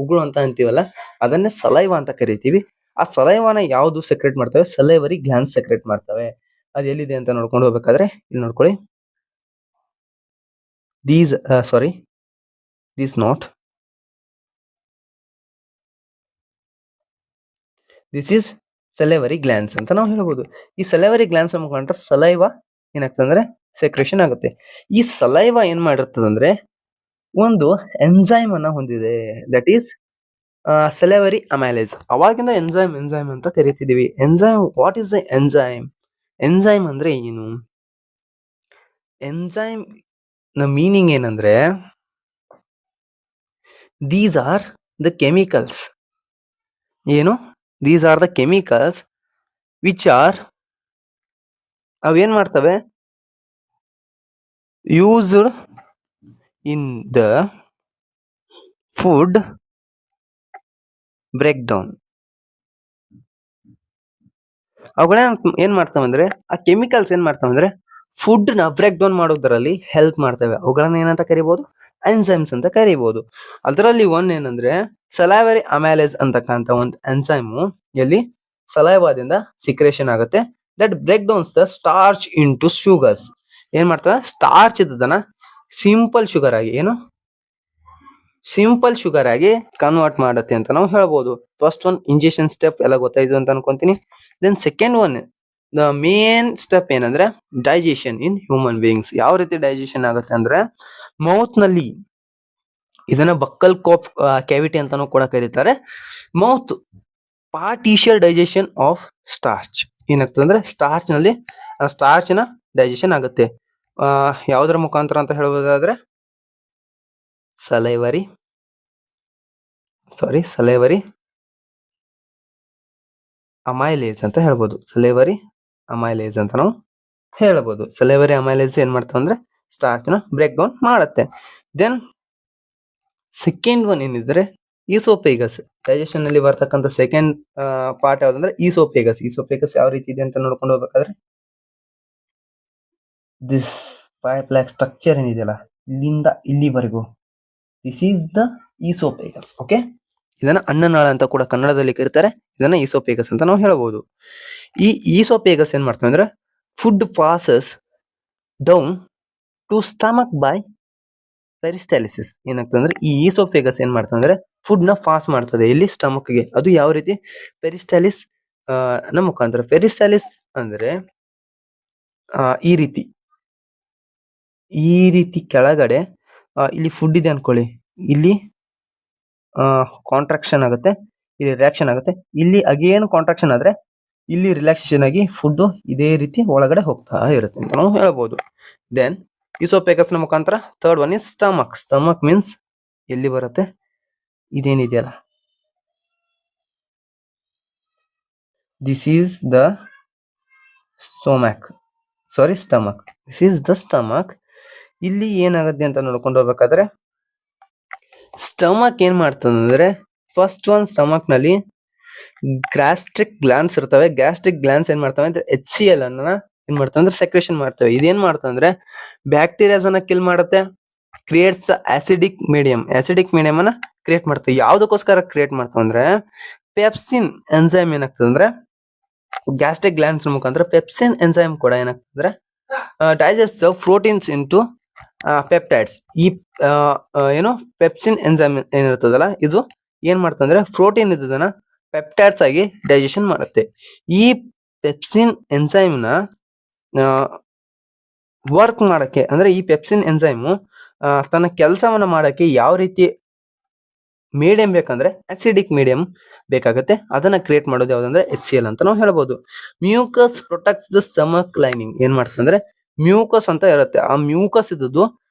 ಉಗುಳು ಅಂತ ಅಂತೀವಲ್ಲ, ಅದನ್ನೇ ಸಲೈವಾ ಅಂತ ಕರಿತೀವಿ. ಆ ಸಲೈವಾನ ಯಾವ್ದು ಸೆಕ್ರೆಟ್ ಮಾಡ್ತವೆ? ಸಲೈವರಿ ಗ್ಲ್ಯಾಂಡ್ ಸೆಕ್ರೆಟ್ ಮಾಡ್ತವೆ. ಅದು ಎಲ್ಲಿದೆ ಅಂತ ನೋಡ್ಕೊಂಡು ಹೋಗ್ಬೇಕಾದ್ರೆ ಇಲ್ಲಿ ನೋಡ್ಕೊಳ್ಳಿ. These not this is salivary glands ಅಂತ ನಾವು ಹೇಳ್ಬೋದು. ಈ ಸಲೈವರಿ ಗ್ಲ್ಯಾಂಡ್ಸ್ ಮುಖಾಂತರ ಸಲೈವ ಏನಾಗ್ತದೆ ಅಂದ್ರೆ ಸೆಕ್ರೇಷನ್ ಆಗುತ್ತೆ. ಈ ಸಲೈವ ಏನ್ ಮಾಡಿರ್ತದಂದ್ರೆ ಒಂದು ಎಂಜೈಮ್ ಅನ್ನ ಹೊಂದಿದೆ, ದಟ್ ಈಸ್ ಸೆಲೆವರಿ ಅಮೈಲೇಸ್. ಅವಾಗಿಂದ ಎಂಜೈಮ್ ಎಂಜೈಮ್ ಅಂತ ಕರಿತಿದೀವಿ. Enzyme, what is the enzyme? Enzyme ಅಂದ್ರೆ ಏನು? ಎಂಜೈಮ್ ನ ಮೀನಿಂಗ್ ಏನಂದ್ರೆ ದೀಸ್ ಆರ್ ದ ಕೆಮಿಕಲ್ಸ್. ಏನು? These are the chemicals which are, ಅವೇನ್ ಮಾಡ್ತವೆ, used in the food break down. ಅವುಗಳ ಏನ್ ಮಾಡ್ತಾವಂದ್ರೆ, ಆ ಕೆಮಿಕಲ್ಸ್ ಏನ್ ಮಾಡ್ತಾವಂದ್ರೆ ಫುಡ್ ನ ಬ್ರೇಕ್ ಡೌನ್ ಮಾಡೋದ್ರಲ್ಲಿ ಹೆಲ್ಪ್ ಮಾಡ್ತವೆ. ಅವುಗಳನ್ನ ಏನಂತ ಕರಿಬಹುದು? ಎನ್ಸೈಮ್ಸ್ ಅಂತ ಕರಿಬಹುದು. ಅದರಲ್ಲಿ ಒಂದ್ ಏನಂದ್ರೆ ಸಲೈವರಿ ಅಮೈಲೇಸ್ ಅಂತಕ್ಕಂತ ಒಂದು ಎನ್ಸೈಮ್ ಎಲ್ಲಿ ಸಲೈವಾದಿಂದ ಸಿಕ್ರೇಷನ್ ಆಗುತ್ತೆ. That break downs the starch in to sugars. ಏನ್ ಮಾಡ್ತವೆ? ಸ್ಟಾರ್ಚ್ ಇದ್ದದನ್ನ ಸಿಂಪಲ್ ಶುಗರ್ ಆಗಿ, ಏನು ಸಿಂಪಲ್ ಶುಗರ್ ಆಗಿ ಕನ್ವರ್ಟ್ ಮಾಡುತ್ತೆ ಅಂತ ನಾವು ಹೇಳ್ಬೋದು. ಫಸ್ಟ್ ಒನ್ ಇಂಜೆಕ್ಷನ್ ಸ್ಟೆಪ್ ಎಲ್ಲ ಗೊತ್ತಾಯ್ತು ಅಂತ ಅನ್ಕೊಂತೀನಿ. Then second one, the main step ಏನಂದ್ರೆ ಡೈಜೆಷನ್ ಇನ್ ಹ್ಯೂಮನ್ ಬೀಯಿಂಗ್ಸ್. ಯಾವ ರೀತಿ ಡೈಜೆಷನ್ ಆಗುತ್ತೆ ಅಂದ್ರೆ ಮೌತ್ ನಲ್ಲಿ, ಇದನ್ನ ಬಕ್ಕಲ್ ಕೋಪ್ ಕ್ಯಾವಿಟಿ ಅಂತಾನೂ ಕೂಡ ಕರೀತಾರೆ. Mouth partial digestion of starch. ಏನಾಗ್ತದೆ ಅಂದ್ರೆ ಸ್ಟಾರ್ಚ್ ನಲ್ಲಿ ಸ್ಟಾರ್ಚ್ ನ ಡೈಜೆಷನ್ ಆಗುತ್ತೆ. ಯಾವುದರ ಮುಖಾಂತರ ಅಂತ ಹೇಳಬಹುದಾದ್ರೆ ಸಲೈವರಿ ಅಮೈಲೇಸ್ ಅಂತ ಹೇಳ್ಬೋದು. ಸಲೈವರಿ ಅಮೈಲೇಸ್ ಅಂತ ನಾವು ಹೇಳ್ಬೋದು. ಸಲೈವರಿ ಅಮೈಲೇಸ್ ಏನ್ ಮಾಡ್ತಾವ ಅಂದ್ರೆ ಸ್ಟಾರ್ಚ್ ನ ಬ್ರೇಕ್ ಡೌನ್ ಮಾಡುತ್ತೆ. ದೆನ್ ಸೆಕೆಂಡ್ ಒನ್ ಏನಿದ್ರೆ ಈಸೋಪೇಗಸ್. ಡೈಜೆಷನ್ ನಲ್ಲಿ ಬರ್ತಕ್ಕಂಥ ಸೆಕೆಂಡ್ ಪಾರ್ಟ್ ಯಾವ್ದಂದ್ರೆ ಈಸೋಪೇಗಸ್. ಈಸೋಪೇಗಸ್ ಯಾವ ರೀತಿ ಇದೆ ಅಂತ ನೋಡ್ಕೊಂಡು ಹೋಗ್ಬೇಕಾದ್ರೆ ದಿಸ್ ಪೈಪ್ ಲೈಕ್ ಸ್ಟ್ರಕ್ಚರ್ ಏನಿದೆಯಲ್ಲ, ಇಲ್ಲಿಂದ ಇಲ್ಲಿವರೆಗೂ, ದಿಸ್ ಈಸ್ ದ ಈಸೋಪೇಗಸ್. ಓಕೆ, ಇದನ್ನ ಅನ್ನನಾಳ ಅಂತ ಕೂಡ ಕನ್ನಡದಲ್ಲಿ ಕರೀತಾರೆ. ಇದನ್ನ ಈಸೋಪೇಗಸ್ ಅಂತ ನಾವು ಹೇಳ್ಬೋದು. ಈ ಈಸೋಪೇಗಸ್ ಏನ್ ಮಾಡ್ತವೆ ಅಂದ್ರೆ food passes down to stomach by peristalsis. ಏನಾಗ್ತದೆ ಅಂದ್ರೆ ಈ ಈಸೋಫೇಗಸ್ ಏನ್ ಮಾಡ್ತದೆ ಅಂದ್ರೆ ಫುಡ್ ನ ಪಾಸ್ ಮಾಡ್ತದೆ ಇಲ್ಲಿ ಸ್ಟಮಕ್ ಗೆ. ಅದು ಯಾವ ರೀತಿ? ಪೆರಿಸ್ಟಾಲಿಸ್ ನ ಮುಖಾಂತರ. ಪೆರಿಸ್ಟಾಲಿಸ್ ಅಂದ್ರೆ ಈ ರೀತಿ ಕೆಳಗಡೆ ಇಲ್ಲಿ ಫುಡ್ ಇದೆ ಅನ್ಕೊಳ್ಳಿ, ಇಲ್ಲಿ ಕಾಂಟ್ರಾಕ್ಷನ್ ಆಗುತ್ತೆ, ಇಲ್ಲಿ ರಿಯಾಕ್ಷನ್ ಆಗುತ್ತೆ, ಇಲ್ಲಿ ಅಗೇನ್ ಕಾಂಟ್ರಾಕ್ಷನ್ ಆದ್ರೆ ಇಲ್ಲಿ ರಿಲ್ಯಾಕ್ಸೇಷನ್ ಆಗಿ ಫುಡ್ ಇದೇ ರೀತಿ ಒಳಗಡೆ ಹೋಗ್ತಾ ಇರುತ್ತೆ ಅಂತ ನಾವು ಹೇಳ್ಬೋದು. ದೆನ್ ಈಸೋಪೇಗಸ್ ನ ಮುಖಾಂತರ third one is stomach. Stomach means ಎಲ್ಲಿ ಬರುತ್ತೆ? ಇದೇನಿದೆಯಲ್ಲ, this is the stomach. This is the stomach. ಇಲ್ಲಿ ಏನಾಗುತ್ತೆ ಅಂತ ನೋಡ್ಕೊಂಡು ಹೋಗ್ಬೇಕಾದ್ರೆ ಸ್ಟಮಕ್ ಏನ್ ಮಾಡ್ತದಂದ್ರೆ ಫಸ್ಟ್ ಒನ್ ಸ್ಟಮಕ್ ನಲ್ಲಿ ಗ್ಯಾಸ್ಟ್ರಿಕ್ ಗ್ಲಾನ್ಸ್ ಇರ್ತವೆ. ಗ್ಯಾಸ್ಟ್ರಿಕ್ ಗ್ಲಾನ್ಸ್ ಏನ್ ಮಾಡ್ತವೆ ಅಂದ್ರೆ HCl ಅನ್ನ ಏನ್ ಮಾಡ್ತವೆ ಅಂದ್ರೆ ಸೆಕ್ರೇಷನ್ ಮಾಡ್ತವೆ. ಇದೇನ್ ಮಾಡ್ತವೆ ಅಂದ್ರೆ ಬ್ಯಾಕ್ಟೀರಿಯಾಸ್ ಅನ್ನ ಕಿಲ್ ಮಾಡುತ್ತೆ, creates the acidic medium. Acidic medium ಅನ್ನ ಕ್ರಿಯೇಟ್ ಮಾಡ್ತವೆ. ಯಾವ್ದಕ್ಕೋಸ್ಕರ ಕ್ರಿಯೇಟ್ ಮಾಡ್ತವೆ ಅಂದ್ರೆ ಪೆಪ್ಸಿನ್ ಎನ್ಸೈಮ್ ಏನಾಗ್ತದೆ ಅಂದ್ರೆ ಗ್ಯಾಸ್ಟ್ರಿಕ್ ಗ್ಲಾನ್ಸ್ ಮುಖಾಂತರ ಪೆಪ್ಸಿನ್ ಎನ್ಸೈಮ್ ಕೂಡ ಏನಾಗ್ತದೆ ಅಂದ್ರೆ ಡೈಜೆಸ್ಟ್ ಪ್ರೋಟೀನ್ಸ್ ಇಂಟು ಪೆಪ್ಟೈಡ್ಸ್. ಈ ಏನು ಪೆಪ್ಸಿನ್ ಎನ್ಸೈಮ್ ಏನಿರ್ತದಲ್ಲ, ಇದು ಏನ್ ಮಾಡ್ತಂದ್ರೆ ಪ್ರೋಟೀನ್ ಇದ್ದದನ್ನ ಪೆಪ್ಟೈಡ್ಸ್ ಆಗಿ ಡೈಜೆಷನ್ ಮಾಡುತ್ತೆ. ಈ ಪೆಪ್ಸಿನ್ ಎನ್ಸೈಮ್ ನ ವರ್ಕ್ ಮಾಡಕ್ಕೆ ಅಂದ್ರೆ ಈ ಪೆಪ್ಸಿನ್ ಎನ್ಸೈಮ್ ತನ್ನ ಕೆಲಸವನ್ನ ಮಾಡಕ್ಕೆ ಯಾವ ರೀತಿ ಮೀಡಿಯಂ ಬೇಕಂದ್ರೆ ಅಸಿಡಿಕ್ ಮೀಡಿಯಂ ಬೇಕಾಗುತ್ತೆ. ಅದನ್ನ ಕ್ರಿಯೇಟ್ ಮಾಡೋದು ಯಾವ್ದಂದ್ರೆ HCl ಅಂತ ನಾವು ಹೇಳ್ಬೋದು. Mucus protects the stomach lining. ಏನ್ ಮಾಡ್ತಂದ್ರೆ ಮ್ಯೂಕಸ್ ಅಂತ ಇರುತ್ತೆ. ಆ ಮ್ಯೂಕಸ್ ಇದ್ದದ್ದು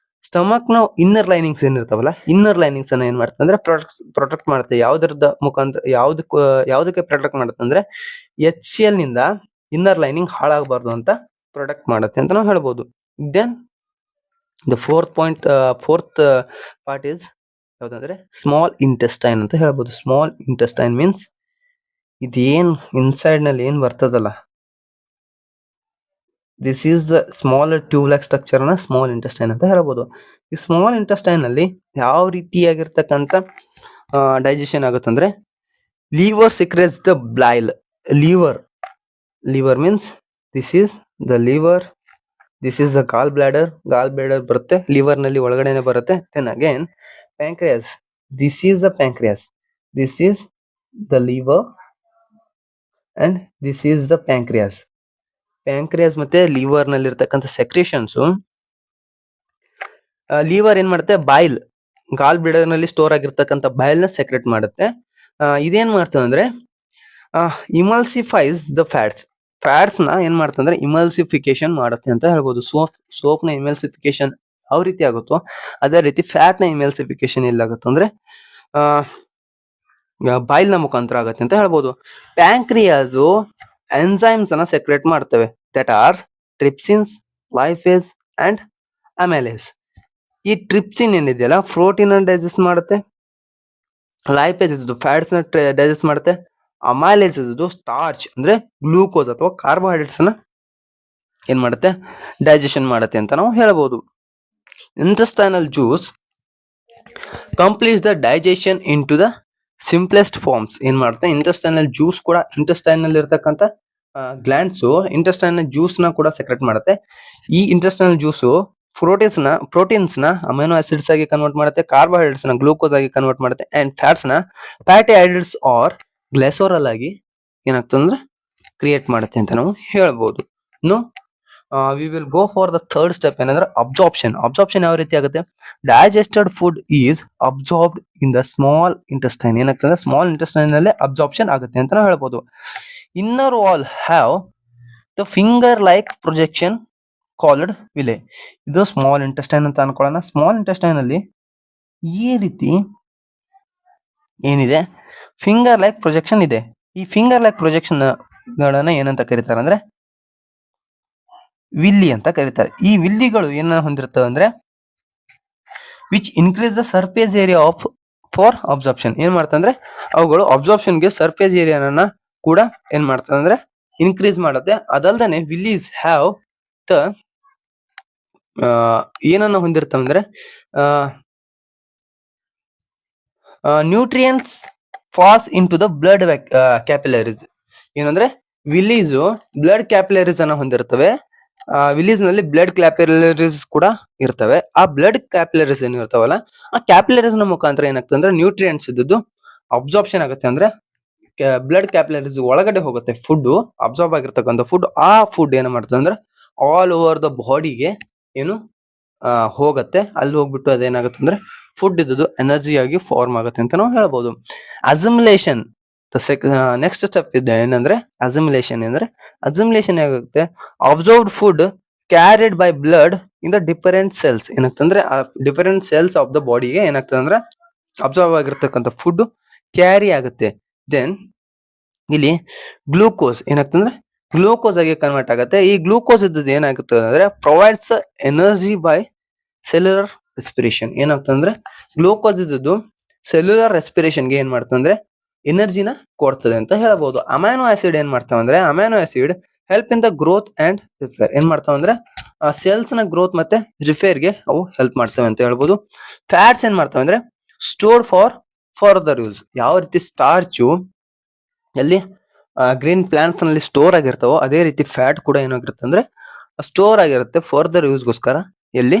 ಸ್ಟಮಕ್ ನ ಇನ್ನರ್ ಲೈನಿಂಗ್ಸ್ ಏನಿರ್ತಾವಲ್ಲ, ಇನ್ನರ್ ಲೈನಿಂಗ್ಸ್ ಅನ್ನ ಏನ್ ಮಾಡ್ತಂದ್ರೆ ಪ್ರೊಟೆಕ್ಟ್ ಮಾಡುತ್ತೆ. ಯಾವ್ದ್ರದ ಮುಖಾಂತರ ಯಾವ್ದಕ್ಕೆ ಪ್ರೊಟೆಕ್ಟ್ ಮಾಡುತ್ತೆ ಅಂದ್ರೆ HCl ನಿಂದ ಇನ್ನರ್ ಲೈನಿಂಗ್ ಹಾಳಾಗಬಾರ್ದು ಅಂತ ಪ್ರೊಟೆಕ್ಟ್ ಮಾಡುತ್ತೆ ಅಂತ ನಾವು ಹೇಳ್ಬೋದು. Then the fourth part is ಯಾವ್ದಂದ್ರೆ ಸ್ಮಾಲ್ ಇಂಟೆಸ್ಟೈನ್ ಅಂತ ಹೇಳ್ಬೋದು. ಸ್ಮಾಲ್ ಇಂಟೆಸ್ಟೈನ್ ಮೀನ್ಸ್ ಇದೇನ್ ಇನ್ಸೈಡ್ ನಲ್ಲಿ ಏನ್ ಬರ್ತದಲ್ಲ, this is the small tube like structure ನ ಸ್ಮಾಲ್ ಇಂಟೆಸ್ಟೈನ್ ಅಂತ ಹೇಳ್ಬೋದು. ಈ ಸ್ಮಾಲ್ ಇಂಟೆಸ್ಟೈನ್ ನಲ್ಲಿ ಯಾವ ರೀತಿಯಾಗಿರ್ತಕ್ಕಂಥ ಡೈಜೆಷನ್ ಆಗುತ್ತಂದ್ರೆ liver secretes the bile. Liver means this is the liver, this is the gallbladder ಬರುತ್ತೆ ಲಿವರ್ ನಲ್ಲಿ, ಒಳಗಡೆನೆ ಬರುತ್ತೆ. Then again pancreas, this is the pancreas, this is the liver, and this is the pancreas. Pancreas ಮತ್ತೆ ಲಿವರ್ ನಲ್ಲಿ ಇರ್ತಕ್ಕಂಥ ಸೆಕ್ರೇಷನ್ಸ್, ಲಿವರ್ ಏನ್ ಮಾಡುತ್ತೆ, ಬಾಯಿಲ್ ಗಾಲ್ ಬ್ಲಾಡರ್ ನಲ್ಲಿ ಸ್ಟೋರ್ ಆಗಿರ್ತಕ್ಕಂಥ ಬಾಯಿಲ್ ನ ಸೆಕ್ರೆಟ್ ಮಾಡುತ್ತೆ. ಇದೇನ್ ಮಾಡ್ತದೆ ಅಂದ್ರೆ ಇಮಲ್ಸಿಫೈಸ್ ದ ಫ್ಯಾಟ್ಸ್. ಫ್ಯಾಟ್ಸ್ ನ ಏನ್ ಮಾಡ್ತಂದ್ರೆ ಇಮಲ್ಸಿಫಿಕೇಶನ್ ಮಾಡುತ್ತೆ ಅಂತ ಹೇಳ್ಬೋದು. ಸೋಪ್ ನ ಇಮಲ್ಸಿಫಿಕೇಶನ್ ಯಾವ ರೀತಿ ಆಗುತ್ತೋ ಅದೇ ರೀತಿ ಫ್ಯಾಟ್ ನ ಇಮಲ್ಸಿಫಿಕೇಶನ್ ಎಲ್ಲಾಗುತ್ತೆ ಅಂದ್ರೆ ಬಾಯಿಲ್ ನ ಮುಖಾಂತರ ಆಗತ್ತೆ ಅಂತ ಹೇಳ್ಬೋದು. ಪ್ಯಾಂಕ್ರಿಯಾಸ್ ಎನ್ಸೈಮ್ಸ್ ಅನ್ನ ಸೆಕ್ರೆಟ್ ಮಾಡ್ತವೆ, ದಟ್ ಆರ್ ಟ್ರಿಪ್ಸಿನ್ಸ್, ಲೈಫೇಸ್ ಅಂಡ್ ಅಮೆಲೇಸ್. ಈ ಟ್ರಿಪ್ಸಿನ್ ಏನಿದೆಯಲ್ಲ ಪ್ರೋಟೀನ್ ಅನ್ನು ಡೈಜೆಸ್ಟ್ ಮಾಡುತ್ತೆ, ಲೈಪೇಸ್ ಇದ್ದು ಫ್ಯಾಟ್ಸ್ ನ ಡೈಜೆಸ್ಟ್ ಮಾಡುತ್ತೆ, ಅಮೈಲೇಸ್ ಇದ್ದು ಸ್ಟಾರ್ಚ್ ಅಂದ್ರೆ ಗ್ಲೂಕೋಸ್ ಅಥವಾ ಕಾರ್ಬೋಹೈಡ್ರೇಟ್ಸ್ ನ ಏನ್ ಮಾಡುತ್ತೆ, ಡೈಜೆಷನ್ ಮಾಡುತ್ತೆ ಅಂತ ನಾವು ಹೇಳ್ಬೋದು. Intestinal juice completes the digestion in to the simplest forms. ಏನ್ ಮಾಡುತ್ತೆ, ಇಂಟೆಸ್ಟೈನಲ್ ಜ್ಯೂಸ್ ಕೂಡ ಇಂಟೆಸ್ಟೈನಲ್ ಇರ್ತಕ್ಕಂಥ ಗ್ಲ್ಯಾಂಡ್ಸ್ ಇಂಟೆಸ್ಟೈನಲ್ ಜ್ಯೂಸ್ ನ ಕೂಡ ಸೆಕ್ರೆಟ್ ಮಾಡುತ್ತೆ. ಈ ಇಂಟೆಸ್ಟೈನಲ್ ಜ್ಯೂಸ್ ಪ್ರೋಟೀನ್ಸ್ ನ ಅಮೈನೋ ಆಸಿಡ್ಸ್ ಆಗಿ ಕನ್ವರ್ಟ್ ಮಾಡುತ್ತೆ, ಕಾರ್ಬೋಹೈಡ್ರೇಟ್ಸ್ ನ ಗ್ಲೂಕೋಸ್ ಆಗಿ ಕನ್ವರ್ಟ್ ಮಾಡುತ್ತೆ, ಅಂಡ್ ಫ್ಯಾಟ್ಸ್ ನ ಫ್ಯಾಟಿ ಹೈಡ್ರೇಟ್ಸ್ ಆರ್ ಗ್ಲೈಸೋರಲ್ ಆಗಿ ಏನಾಗ್ತದೆ ಅಂದ್ರೆ ಕ್ರಿಯೇಟ್ ಮಾಡುತ್ತೆ ಅಂತ ನಾವು ಹೇಳ್ಬೋದು. ಇನ್ನು we will go for the third step, ಏನಂದ್ರೆ ಅಬ್ಸಾರ್ಪ್ಷನ್. ಅಬ್ಸಾರ್ಪ್ಷನ್ ಯಾವ ರೀತಿ ಆಗುತ್ತೆ, digested food is absorbed in the small intestine. ಏನಾಗ್ತದೆ, ಸ್ಮಾಲ್ ಇಂಟೆಸ್ಟೈನ್ ನಲ್ಲಿ ಅಬ್ಸಾರ್ಪ್ಷನ್ ಆಗುತ್ತೆ ಅಂತ ನಾವು ಹೇಳ್ಬೋದು. Inner wall have the finger like projection called villi. ಇದು ಸ್ಮಾಲ್ ಇಂಟೆಸ್ಟೈನ್ ಅಂತ ಅನ್ಕೊಳ್ಳೋಣ. ಸ್ಮಾಲ್ ಇಂಟೆಸ್ಟೈನ್ ಅಲ್ಲಿ ಈ ರೀತಿ ಏನಿದೆ, ಫಿಂಗರ್ ಲೈಕ್ ಪ್ರೊಜೆಕ್ಷನ್ ಇದೆ. ಈ ಫಿಂಗರ್ ಲೈಕ್ ಪ್ರೊಜೆಕ್ಷನ್ ಗಳನ್ನ ಏನಂತ ಕರೀತಾರೆ ಅಂದ್ರೆ ವಿಲ್ಲಿ ಅಂತ ಕರೀತಾರೆ. ಈ ವಿಲ್ಲಿಗಳು ಏನ ಹೊಂದಿರ್ತವೆ ಅಂದ್ರೆ which increase the surface area of for absorption. ಏನ್ ಮಾಡ್ತಂದ್ರೆ ಅವುಗಳು ಅಬ್ಸಾರ್ಪ್ಷನ್ ಗೆ ಸರ್ಫೇಸ್ ಏರಿಯಾನ ಕೂಡ ಏನ್ ಮಾಡ್ತದೆ ಅಂದ್ರೆ ಇನ್ಕ್ರೀಸ್ ಮಾಡುತ್ತೆ. ಅದಲ್ದನೆ ವಿಲ್ಲೀಸ್ ಹ್ಯಾವ್ ದ ಏನನ್ನ ಹೊಂದಿರ್ತವೆ ಅಂದ್ರೆ nutrients pass in to the blood capillaries. ಏನಂದ್ರೆ ವಿಲ್ಲೀಸ್ ಬ್ಲಡ್ ಕ್ಯಾಪಿಲರೀಸ್ ಅನ್ನ ಹೊಂದಿರ್ತವೆ. ವಿಲ್ಲೀಸ್ ನಲ್ಲಿ ಬ್ಲಡ್ ಕ್ಯಾಪಿಲರೀಸ್ ಕೂಡ ಇರ್ತವೆ. ಆ ಬ್ಲಡ್ ಕ್ಯಾಪಿಲರೀಸ್ ಏನ್ ಇರ್ತಾವಲ್ಲ, ಆ ಕ್ಯಾಪಿಲರೀಸ್ ನ ಮುಖಾಂತರ ಏನಾಗ್ತದೆ ಅಂದ್ರೆ ನ್ಯೂಟ್ರಿಯೆಂಟ್ಸ್ ಇದ್ದು ಅಬ್ಸಾರ್ಪ್ಷನ್ ಆಗುತ್ತೆ. ಅಂದ್ರೆ ಬ್ಲಡ್ ಕ್ಯಾಪಿಲರೀಸ್ ಒಳಗಡೆ ಹೋಗುತ್ತೆ ಫುಡ್, ಅಬ್ಸಾರ್ಬ್ ಆಗಿರ್ತಕ್ಕಂಥ ಫುಡ್. ಆ ಫುಡ್ ಏನ್ ಮಾಡ್ತದೆ ಅಂದ್ರೆ ಆಲ್ ಓವರ್ ದ ಬಾಡಿಗೆ ಏನು ಹೋಗತ್ತೆ. ಅಲ್ಲಿ ಹೋಗ್ಬಿಟ್ಟು ಅದೇನಾಗುತ್ತೆ ಅಂದ್ರೆ ಫುಡ್ ಇದ್ದು ಎನರ್ಜಿ ಆಗಿ ಫಾರ್ಮ್ ಆಗುತ್ತೆ ಅಂತ ನಾವು ಹೇಳ್ಬೋದು. ಅಸಿಮಿಲೇಷನ್ ನೆಕ್ಸ್ಟ್ ಸ್ಟೆಪ್ ಇದೆ. ಏನಂದ್ರೆ ಅಸಿಮಿಲೇಷನ್ ಅಂದ್ರೆ ಅಸಿಮಿಲೇಷನ್ ಆಗುತ್ತೆ absorbed food carried by blood in the different cells. ಏನಾಗ್ತಂದ್ರೆ ಆ ಡಿಫರೆಂಟ್ ಸೆಲ್ಸ್ ಆಫ್ ದ ಬಾಡಿಗೆ ಏನಾಗ್ತದೆ ಅಂದ್ರೆ ಅಬ್ಸರ್ವ್ ಆಗಿರ್ತಕ್ಕಂಥ ಫುಡ್ ಕ್ಯಾರಿ ಆಗುತ್ತೆ. ದೆನ್ ಇಲ್ಲಿ ಗ್ಲೂಕೋಸ್ ಏನಾಗ್ತಂದ್ರೆ ಗ್ಲೂಕೋಸ್ ಆಗಿ ಕನ್ವರ್ಟ್ ಆಗುತ್ತೆ. ಈ ಗ್ಲೂಕೋಸ್ ಇದ್ದದ್ದು ಏನಾಗುತ್ತೆ ಅಂದ್ರೆ provides energy by cellular respiration. ಏನಾಗ್ತಂದ್ರೆ ಗ್ಲೂಕೋಸ್ ಇದ್ದದ್ದು ಸೆಲ್ಯುಲರ್ ರೆಸ್ಪಿರೇಷನ್ ಗೆ ಏನ್ ಮಾಡ್ತಂದ್ರೆ ಎನರ್ಜಿನ ಕೊಡ್ತದೆ ಅಂತ ಹೇಳ್ಬೋದು. ಅಮೈನೋ ಆಸಿಡ್ ಏನ್ ಮಾಡ್ತಾವ ಅಂದ್ರೆ amino acid help in the growth and repair. ಏನ್ ಮಾಡ್ತಾವ ಅಂದ್ರೆ ಸೆಲ್ಸ್ ನ ಗ್ರೋತ್ ಮತ್ತೆ ರಿಪೇರ್ ಗೆ ಅವು ಹೆಲ್ಪ್ ಮಾಡ್ತವೆ ಅಂತ ಹೇಳ್ಬೋದು. ಫ್ಯಾಟ್ಸ್ ಏನ್ ಮಾಡ್ತಾವ ಅಂದ್ರೆ ಸ್ಟೋರ್ ಫಾರ್ ಫರ್ದರ್ ಯೂಸ್. ಯಾವ ರೀತಿ ಸ್ಟಾರ್ಚು ಎಲ್ಲಿ ಗ್ರೀನ್ ಪ್ಲಾಂಟ್ಸ್ ನಲ್ಲಿ ಸ್ಟೋರ್ ಆಗಿರ್ತಾವೋ ಅದೇ ರೀತಿ ಫ್ಯಾಟ್ ಕೂಡ ಏನಾಗಿರುತ್ತೆ ಅಂದ್ರೆ ಸ್ಟೋರ್ ಆಗಿರುತ್ತೆ ಫರ್ದರ್ ಯೂಸ್ಗೋಸ್ಕರ ಎಲ್ಲಿ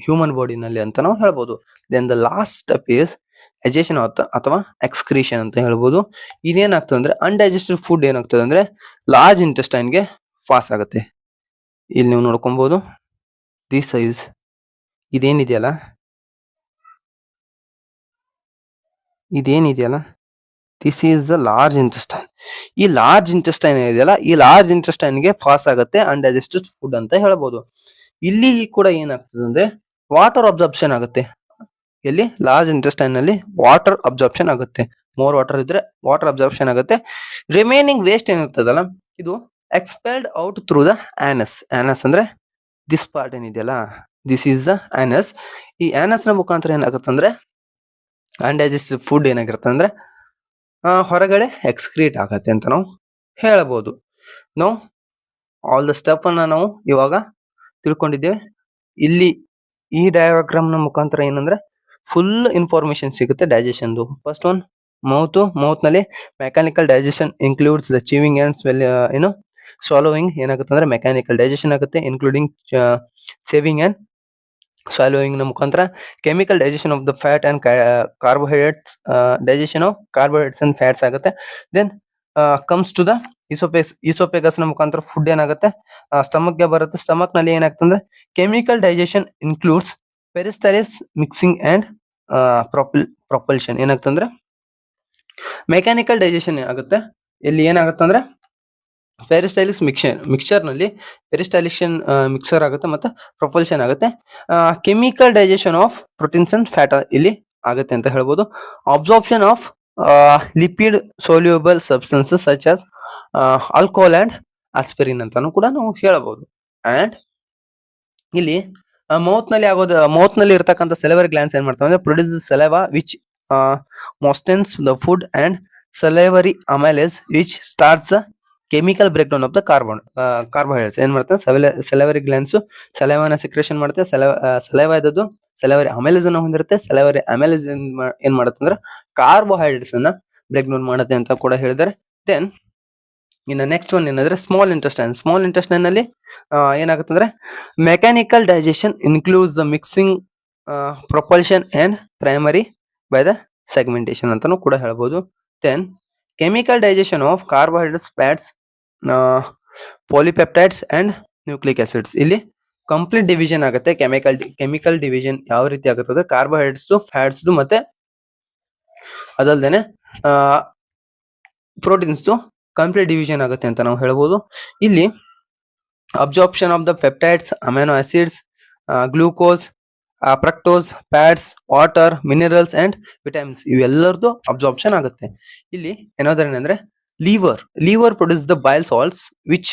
ಹ್ಯೂಮನ್ ಬಾಡಿನಲ್ಲಿ ಅಂತ ನಾವು ಹೇಳ್ಬೋದು. Then the last step is egestion ಅಥವಾ ಎಕ್ಸ್ಕ್ರೀಷನ್ ಅಂತ ಹೇಳ್ಬೋದು. ಇದೇನಾಗ್ತದೆ ಅಂದ್ರೆ ಅನ್ಡೈಜೆಸ್ಟೆಡ್ ಫುಡ್ ಏನಾಗ್ತದೆ ಅಂದ್ರೆ ಲಾರ್ಜ್ ಇಂಟೆಸ್ಟೈನ್ ಗೆ ಪಾಸ್ ಆಗುತ್ತೆ. ಇಲ್ಲಿ ನೀವು ನೋಡ್ಕೊಬಹುದು ದಿಸ್ ಸೈಜ್ ಇದೇನಿದೆಯಲ್ಲ this is the large intestine. ಈ ಲಾರ್ಜ್ ಇಂಟೆಸ್ಟೈನ್ ಇದೆಯಲ್ಲ, ಈ ಲಾರ್ಜ್ ಇಂಟೆಸ್ಟೈನ್ ಗೆ ಪಾಸ್ ಆಗುತ್ತೆ ಅನ್ಡೈಜೆಸ್ಟೆಡ್ ಫುಡ್ ಅಂತ ಹೇಳ್ಬೋದು. ಇಲ್ಲಿ ಕೂಡ ಏನಾಗ್ತದೆ ಅಂದ್ರೆ ವಾಟರ್ ಅಬ್ಸಾರ್ಪ್ಷನ್ ಆಗುತ್ತೆ. ಎಲ್ಲಿ ಲಾರ್ಜ್ ಇಂಟೆಸ್ಟೈನ್ ನಲ್ಲಿ ವಾಟರ್ ಅಬ್ಸಾರ್ಪ್ಷನ್ ಆಗುತ್ತೆ. ಮೋರ್ ವಾಟರ್ ಇದ್ರೆ ವಾಟರ್ ಅಬ್ಸಾರ್ಪ್ಷನ್ ಆಗುತ್ತೆ. ರಿಮೈನಿಂಗ್ ವೇಸ್ಟ್ ಏನಿರ್ತದಲ್ಲ ಇದು expelled out through the honest. Honest ಅಂದ್ರೆ ದಿಸ್ ಪಾರ್ಟ್ ಏನಿದೆಯಲ್ಲ, ದಿಸ್ ಈಸ್ ದ ಆನಸ್. ಈ ಆನಸ್ ನ ಮುಖಾಂತರ ಏನಾಗುತ್ತೆ ಅಂದ್ರೆ ಅನ್ಡೈಜೆಸ್ಟೆಡ್ ಫುಡ್ ಏನಾಗಿರುತ್ತೆ ಅಂದ್ರೆ ಹೊರಗಡೆ ಎಕ್ಸ್ಕ್ರೀಟ್ ಆಗತ್ತೆ ಅಂತ ನಾವು ಹೇಳಬಹುದು. ನಾವು ಆಲ್ ದ ಸ್ಟೆಪ್ ಅನ್ನ ನಾವು ಇವಾಗ ತಿಳ್ಕೊಂಡಿದ್ದೇವೆ. ಇಲ್ಲಿ ಈ ಡಯಾಗ್ರಾಮ್ ನ ಮುಖಾಂತರ ಏನಂದ್ರೆ ಫುಲ್ ಇನ್ಫಾರ್ಮೇಶನ್ ಸಿಗುತ್ತೆ ಡೈಜೆಷನ್. ಫಸ್ಟ್ ಒನ್ ಮೌತ್ ನಲ್ಲಿ mechanical digestion includes the chewing and ಏನು ಸ್ವಾಲೋವಿಂಗ್. ಏನಾಗುತ್ತೆ ಅಂದ್ರೆ ಮೆಕ್ಯಾನಿಕಲ್ ಡೈಜೆಷನ್ ಆಗುತ್ತೆ ಇನ್ಕ್ಲೂಡಿಂಗ್ ಸೇವಿಂಗ್ ಅಂಡ್ swallowing ನ ಮುಖಾಂತರ. Chemical digestion of the fat and carbohydrates, digestion of carbohydrates and fats ಆಗುತ್ತೆ. ದೆನ್ ಕಮ್ಸ್ ಟು ದ ಈಸೋಪೆಗಸ್ ನ ಮುಖಾಂತರ ಫುಡ್ ಏನಾಗುತ್ತೆ ಸ್ಟಮಕ್ ಗೆ ಬರುತ್ತೆ. ಸ್ಟಮಕ್ ನಲ್ಲಿ ಏನಾಗ್ತದೆ ಅಂದ್ರೆ chemical digestion includes peristalsis mixing and propulsion. ಏನಾಗ್ತಂದ್ರೆ ಮೆಕ್ಯಾನಿಕಲ್ ಡೈಜೆಷನ್ ಆಗುತ್ತೆ. ಇಲ್ಲಿ ಏನಾಗುತ್ತೆ ಅಂದ್ರೆ ಪೆರಿಸ್ಟೈಲಿಸ್ ಮಿಕ್ಸರ್ ನಲ್ಲಿ ಪೆರಿಸ್ಟೈಲಿಷನ್ ಮಿಕ್ಸರ್ ಆಗುತ್ತೆ ಮತ್ತೆ ಪ್ರೊಪಲ್ಷನ್ ಆಗುತ್ತೆ. Chemical digestion of proteins and fat ಇಲ್ಲಿ ಆಗುತ್ತೆ ಅಂತ ಹೇಳ್ಬೋದು. Absorption of lipid soluble substances such as alcohol and aspirin ಅಂತಾನು ಕೂಡ ನಾವು ಹೇಳಬಹುದು. ಅಂಡ್ ಇಲ್ಲಿ ಮೌತ್ ನಲ್ಲಿ ಇರತಕ್ಕಂಥ ಸೆಲೆವರಿ ಗ್ಲ್ಯಾಂಡ್ಸ್ ಏನ್ ಮಾಡ್ತಾವೆ ಅಂದ್ರೆ produce saliva which moistens the food and salivary amylase which starts the chemical break down of the carbohydrates. ಏನ್ ಮಾಡ್ತಾರೆ ಸೆಲೆವರಿ ಗ್ಲ್ಯಾಂಡ್ಸ್ ಸೆಲೆವಾನ ಸಿಕ್ರೇಷನ್ ಮಾಡುತ್ತೆ. ಸೆಲೆವಾ ಇದ್ದದ್ದು ಸೆಲೆವರಿ ಅಮೈಲೇಸ್ ಅನ್ನು ಹೊಂದಿರುತ್ತೆ. ಸೆಲೆವರಿ ಅಮೈಲೇಸ್ ಏನ್ ಮಾಡುತ್ತೆ ಅಂದ್ರೆ ಕಾರ್ಬೋಹೈಡ್ರೇಟ್ಸ್ ಅನ್ನ ಬ್ರೇಕ್ ಡೌನ್ ಮಾಡುತ್ತೆ ಅಂತ ಕೂಡ ಹೇಳಿದ್ದಾರೆ. ದೆನ್ ಇನ್ನು ನೆಕ್ಸ್ಟ್ ಒನ್ ಏನಂದ್ರೆ ಸ್ಮಾಲ್ ಇಂಟೆಸ್ಟೈನ್ ನಲ್ಲಿ ಏನಾಗುತ್ತೆ ಅಂದ್ರೆ mechanical digestion includes the mixing propulsion and primary by the segmentation ಅಂತಾನು ಕೂಡ ಹೇಳ್ಬೋದು. Then chemical digestion of carbohydrates, fats, polypeptides and nucleic acids. ಇಲ್ಲಿ ಕಂಪ್ಲೀಟ್ ಡಿವಿಷನ್ ಆಗುತ್ತೆ. ಕೆಮಿಕಲ್ ಡಿವಿಷನ್ ಯಾವ ರೀತಿ ಆಗುತ್ತೆ ಅಂದ್ರೆ ಕಾರ್ಬೋಹೈಡ್ರೇಟ್ಸ್, ಫ್ಯಾಟ್ಸ್ ಮತ್ತೆ ಅದಲ್ದೇನೆ ಪ್ರೋಟೀನ್ಸ್ ಕಂಪ್ಲೀಟ್ ಡಿವಿಷನ್ ಆಗುತ್ತೆ ಅಂತ ನಾವು ಹೇಳ್ಬೋದು. ಇಲ್ಲಿ absorption of the peptides, amino acids, glucose, fructose, fats, water, minerals and vitamins ಇವೆಲ್ಲರದು ಅಬ್ಸಾರ್ಪ್ಷನ್ ಆಗುತ್ತೆ. ಇಲ್ಲಿ ಏನಾದ್ರೆ ಏನಂದ್ರೆ liver produce the bile salts which